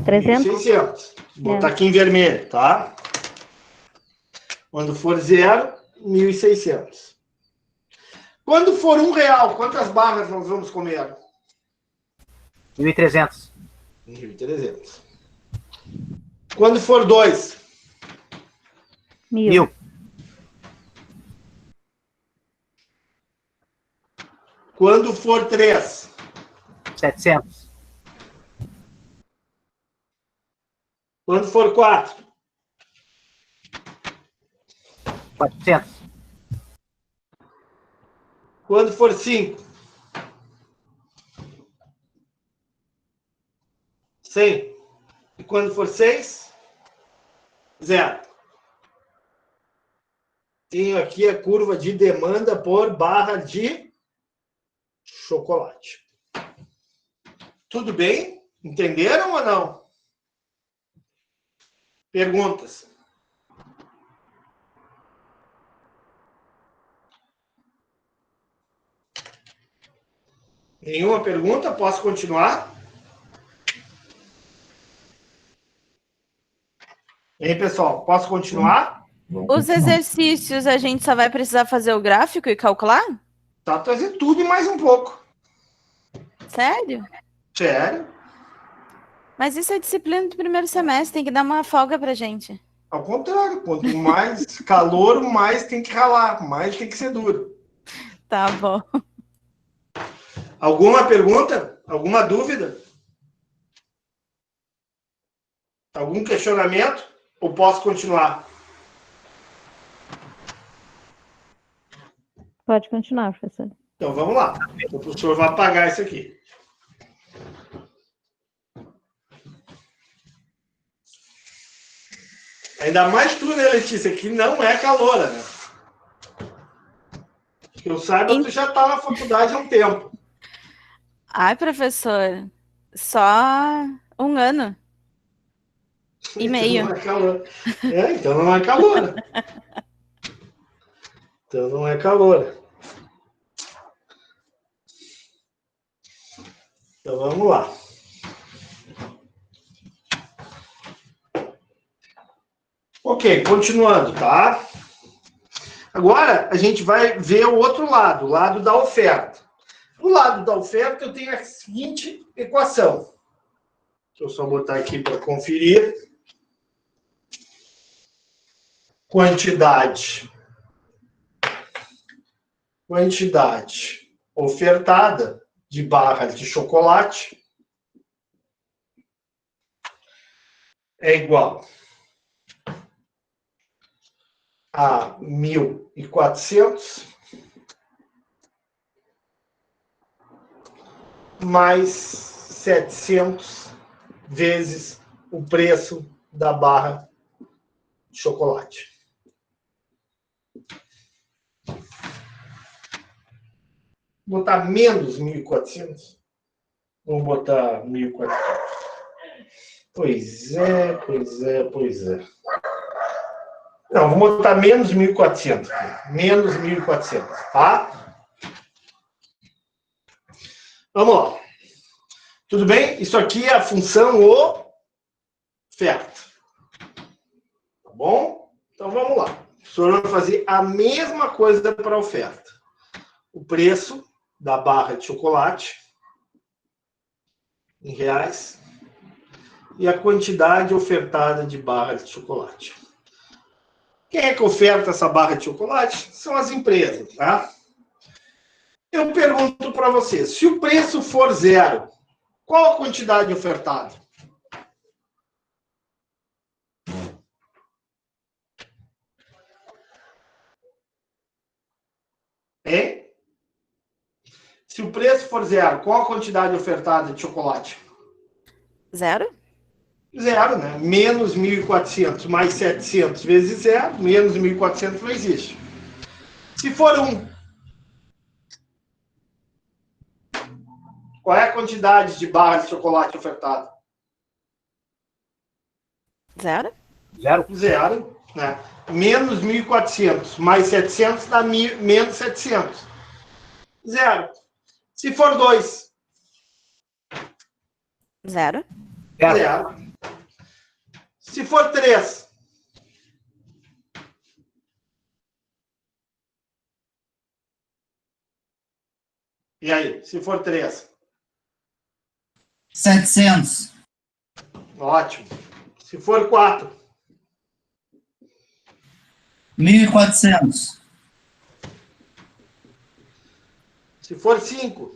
300? 1.600. Vou botar aqui em vermelho, tá? Quando for 0, 1.600. Quando for R$1, quantas barras nós vamos comer? 1.300. 1.300. Quando for 2? 1.000. Quando for 3? 700. Quando for 4? 400. Quando for 5? 100. E quando for 6? 0. Tenho aqui a curva de demanda por barra de chocolate. Tudo bem? Entenderam ou não? Perguntas? Nenhuma pergunta? Posso continuar? Hein, pessoal? Posso continuar? Os exercícios, a gente só vai precisar fazer o gráfico e calcular? Tá, trazer tudo e mais um pouco. Sério? Sério? Mas isso é disciplina do primeiro semestre, tem que dar uma folga pra gente. Ao contrário, quanto mais calor, mais tem que ralar, mais tem que ser duro. Tá bom. Alguma pergunta? Alguma dúvida? Algum questionamento? Ou posso continuar? Pode continuar, professor. Então vamos lá. O professor vai apagar isso aqui. Ainda mais tu, né, Letícia, que não é caloura, né? Que eu saiba, tu já tá na faculdade há um tempo. Ai, professor, só 1 ano e meio. Então não é calor. Então não é calor. Então não é calor. Então vamos lá. Ok, continuando, tá? Agora a gente vai ver o outro lado, o lado da oferta. Do lado da oferta eu tenho a seguinte equação. Deixa eu só botar aqui para conferir. Quantidade ofertada de barras de chocolate é igual a 1.400 mais 700 vezes o preço da barra de chocolate. Vou botar menos 1.400. Vou botar 1.400. Pois é. Não, vou botar menos 1.400. Menos 1.400, tá? Vamos lá. Tudo bem? Isso aqui é a função oferta. Tá bom? Então vamos lá. O professor vai fazer a mesma coisa para a oferta. O preço da barra de chocolate em reais e a quantidade ofertada de barras de chocolate. Quem é que oferta essa barra de chocolate? São as empresas, tá? Eu pergunto para você, se o preço for 0, qual a quantidade ofertada? Hein? Se o preço for 0, qual a quantidade ofertada de chocolate? 0? 0, né? Menos 1.400 mais 700 vezes 0, menos 1.400 não existe. Se for 1, qual é a quantidade de barras de chocolate ofertada? 0? 0, né? Menos 1.400 mais 700 dá menos 700. 0. Se for 2? 0? 0. Se for 3? E aí, se for 3? 700. Ótimo. Se for 4. 1.400. Se for 5.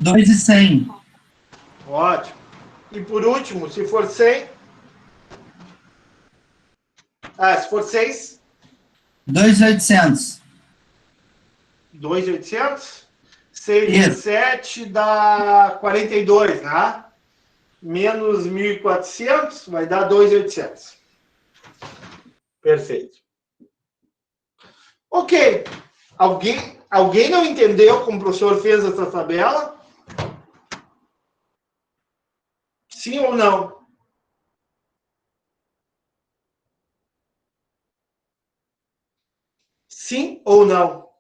2.100. Ótimo. E por último, se for 100. Se for 6. 2.800. 2.800. 6 vezes 7 dá 42, né? Menos 1.400 vai dar 2.800. Perfeito. Ok. Alguém não entendeu como o professor fez essa tabela? Sim ou não? Sim ou não?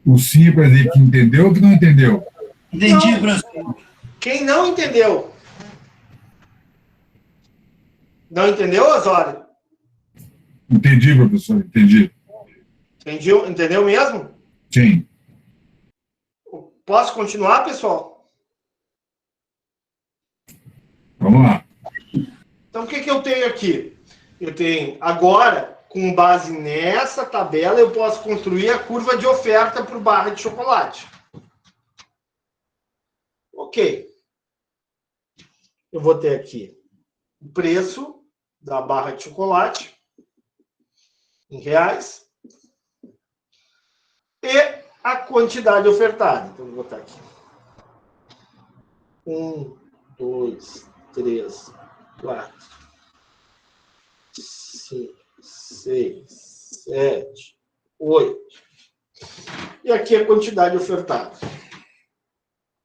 O sim é para dizer que entendeu ou que não entendeu? Entendi, professor. Quem não entendeu? Não entendeu, Osório? Entendi, professor, entendi. Entendeu mesmo? Sim. Posso continuar, pessoal? Vamos lá. Então, o que eu tenho aqui? Eu tenho, agora, com base nessa tabela, eu posso construir a curva de oferta para o barra de chocolate. Ok. Eu vou ter aqui o preço da barra de chocolate em reais e a quantidade ofertada. Então, vou botar aqui. 1, 2, 3, 4, 5, 6, 7, 8. E aqui a quantidade ofertada.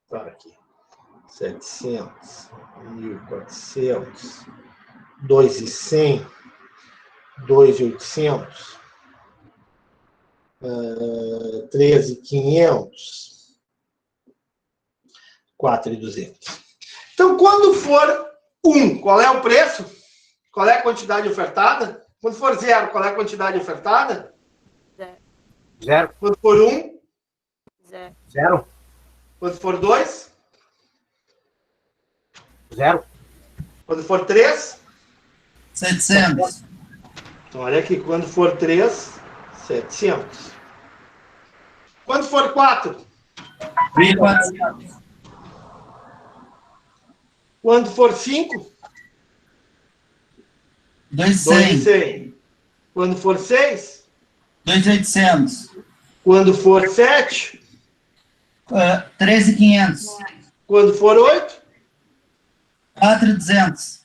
Tá aqui. 700, 1.400, 2.100, 2.800, 13.500, 4.200. Então, quando for 1, qual é o preço? Qual é a quantidade ofertada? Quando for 0, qual é a quantidade ofertada? 0. Quando for 1? 0. Quando for 2? 0. Quando for 3? 700. Então, olha aqui, quando for 3, 700. Quando for 4? 1.400. Quando for 5? 2.100. Quando for 6? 2.800. Quando for 7? 13.500. Quando for 8? 4.200.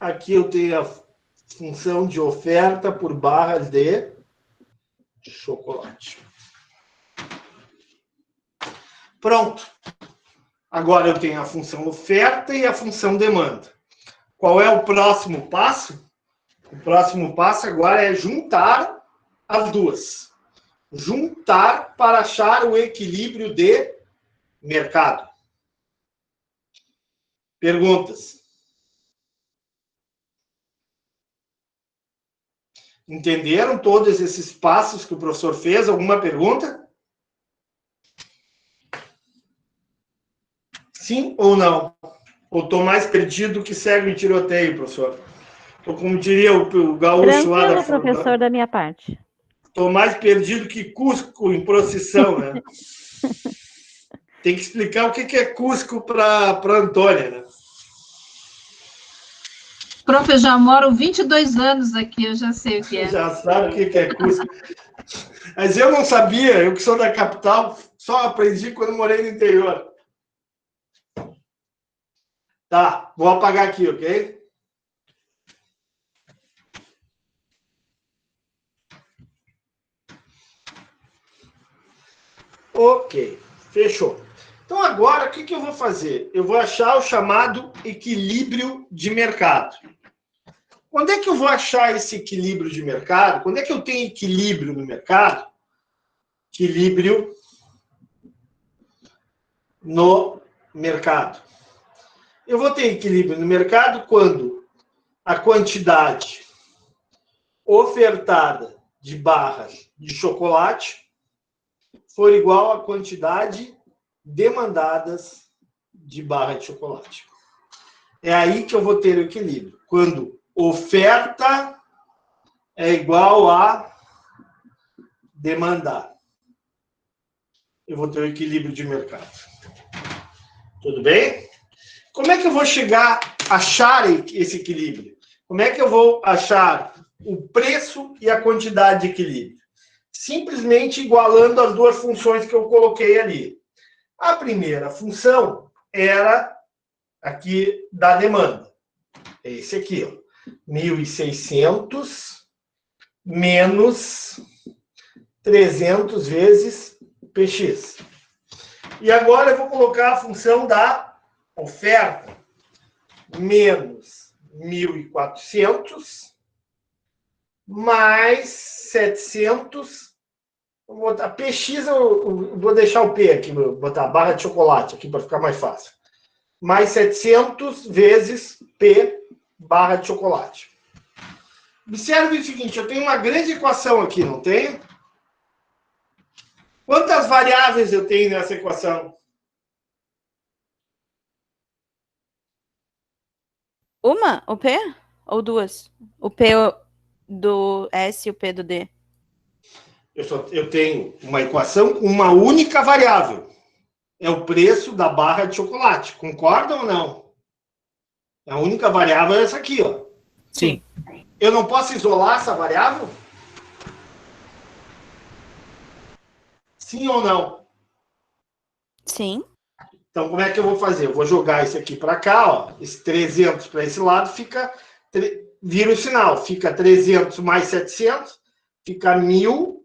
Aqui eu tenho a função de oferta por barras de chocolate. Pronto. Agora eu tenho a função oferta e a função demanda. Qual é o próximo passo? O próximo passo agora é juntar as duas. Juntar para achar o equilíbrio de mercado. Perguntas? Entenderam todos esses passos que o professor fez? Alguma pergunta? Sim ou não? Ou estou mais perdido que cego em tiroteio, professor? Ou como diria o gaúcho lá da... Tranquilo, professor, da minha parte. Estou mais perdido que Cusco em procissão, né? Tem que explicar o que é Cusco para Antônia, né? Prof, eu já moro 22 anos aqui, eu já sei o que é. Já sabe o que é Cusco. Mas eu não sabia, eu que sou da capital, só aprendi quando morei no interior. Tá, vou apagar aqui, ok? Ok, fechou. Então agora, o que eu vou fazer? Eu vou achar o chamado equilíbrio de mercado. Quando é que eu vou achar esse equilíbrio de mercado? Quando é que eu tenho equilíbrio no mercado? Equilíbrio no mercado. Eu vou ter equilíbrio no mercado quando a quantidade ofertada de barras de chocolate for igual à quantidade demandadas de barra de chocolate. É aí que eu vou ter o equilíbrio. Quando oferta é igual a demandar. Eu vou ter o equilíbrio de mercado. Tudo bem? Como é que eu vou achar esse equilíbrio? Como é que eu vou achar o preço e a quantidade de equilíbrio? Simplesmente igualando as duas funções que eu coloquei ali. A primeira função era aqui da demanda. É esse aqui, ó. 1.600 menos 300 vezes PX. E agora eu vou colocar a função da oferta. Menos 1.400 mais 700. Vou botar PX, eu vou deixar o P aqui, vou botar a barra de chocolate aqui para ficar mais fácil. Mais 700 vezes P barra de chocolate. Observe o seguinte, eu tenho uma grande equação aqui, não tenho? Quantas variáveis eu tenho nessa equação? Uma? O P? Ou duas? O P do S e o P do D? Eu tenho uma equação com uma única variável. É o preço da barra de chocolate. Concordam ou não? A única variável é essa aqui, ó. Sim. Eu não posso isolar essa variável? Sim ou não? Sim. Então, como é que eu vou fazer? Eu vou jogar esse aqui para cá, ó. Esse 300 para esse lado, vira o sinal. Fica 300 mais 700, fica 1.000,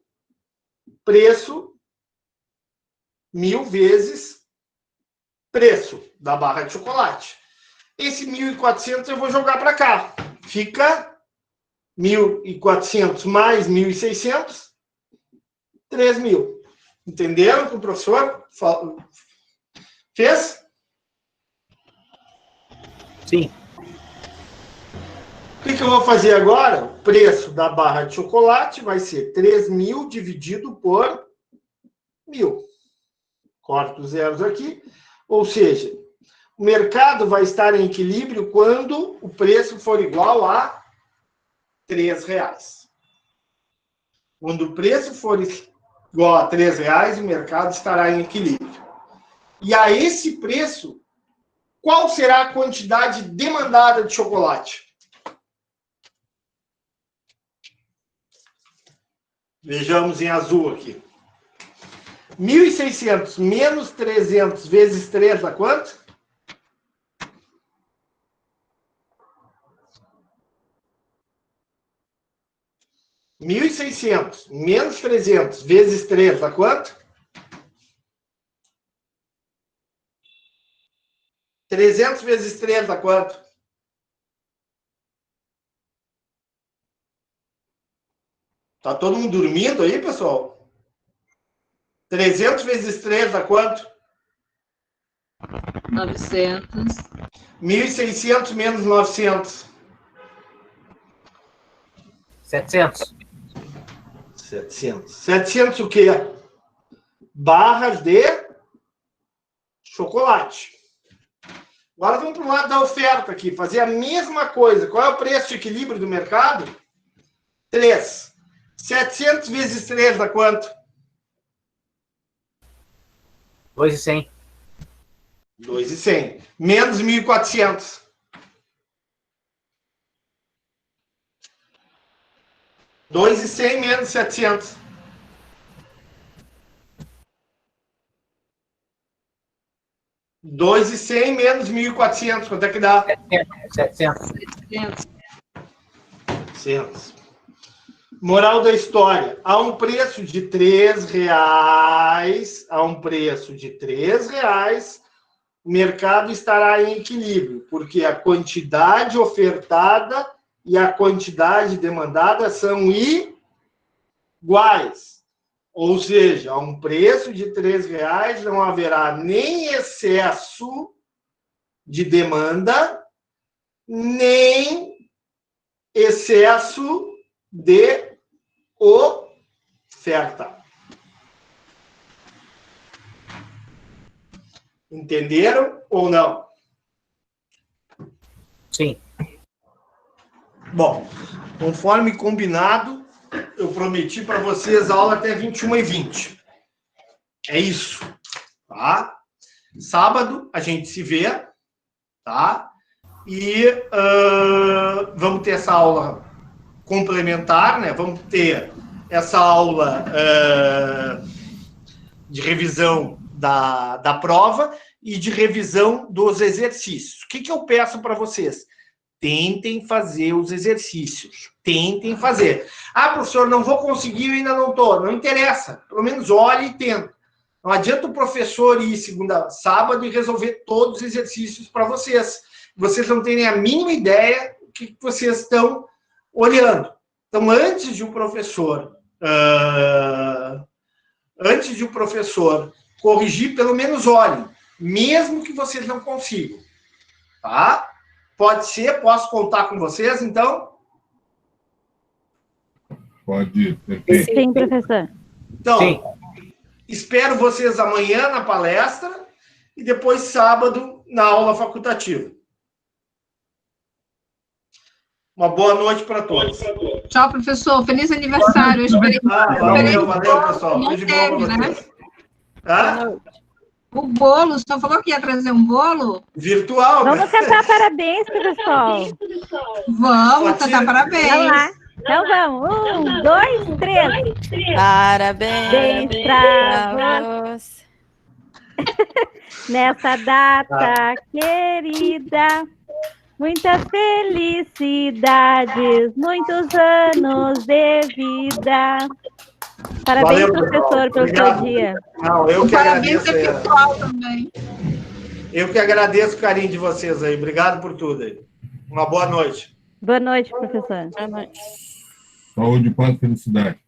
preço, 1.000 vezes preço da barra de chocolate. Esse 1.400 eu vou jogar para cá. Fica 1.400 mais 1.600, 3.000. Entenderam o que o professor fez? Sim. O que eu vou fazer agora? O preço da barra de chocolate vai ser 3.000 dividido por 1.000. Corto os zeros aqui. Ou seja, o mercado vai estar em equilíbrio quando o preço for igual a R$3. Quando o preço for igual a R$3, o mercado estará em equilíbrio. E a esse preço, qual será a quantidade demandada de chocolate? Vejamos em azul aqui. 1.600 menos 300 vezes 3 dá quanto? (1.600) menos 300 vezes 3 dá quanto? 300 vezes 3 dá quanto? Tá todo mundo dormindo aí, pessoal? 300 vezes 3 dá quanto? 900. 1.600 menos 900. 700. 700. 700 o quê? Barras de chocolate. Agora vamos para o lado da oferta aqui, fazer a mesma coisa. Qual é o preço de equilíbrio do mercado? 3. 700 vezes 3 dá quanto? 2.100. 2.100. Menos 1.400. 2.100 menos 700. 2.100 menos 1.400. Quanto é que dá? 700. 700. Moral da história. A um preço de R$3, o mercado estará em equilíbrio, porque a quantidade ofertada e a quantidade demandada são iguais. Ou seja, a um preço de R$3 não haverá nem excesso de demanda, nem excesso de oferta. Entenderam ou não? Sim. Bom, conforme combinado, eu prometi para vocês a aula até 21h20. É isso, tá? Sábado a gente se vê, tá? E vamos ter essa aula complementar, né? Vamos ter essa aula de revisão da prova e de revisão dos exercícios. O que eu peço para vocês? Tentem fazer os exercícios. Tentem fazer. Ah, professor, não vou conseguir, eu ainda não estou. Não interessa. Pelo menos olhe e tenta. Não adianta o professor ir sábado e resolver todos os exercícios para vocês. Vocês não terem a mínima ideia do que vocês estão olhando. Então, antes de o professor corrigir, pelo menos olhem, mesmo que vocês não consigam. Tá? Pode ser? Posso contar com vocês, então? Pode. Sim, professor. Então, Sim. Espero vocês amanhã na palestra e depois sábado na aula facultativa. Uma boa noite para todos. Tchau, professor. Feliz aniversário. Eu esperei. Valeu, pessoal. Não Tudo de bom teve, para né? vocês. Tá? O bolo, você falou que ia trazer um bolo? Virtual. Vamos cantar parabéns pro pessoal. Vamos cantar parabéns. Vamos lá. Então vamos. 1, 2, 3. Parabéns pra você. Nessa data querida, muitas felicidades, muitos anos de vida. Parabéns, Valeu, professor, pelo seu dia. Não, eu que Parabéns agradeço. virtual também. Eu que agradeço o carinho de vocês aí. Obrigado por tudo aí. Uma boa noite. Boa noite, professor. Boa noite. Saúde, paz e felicidade.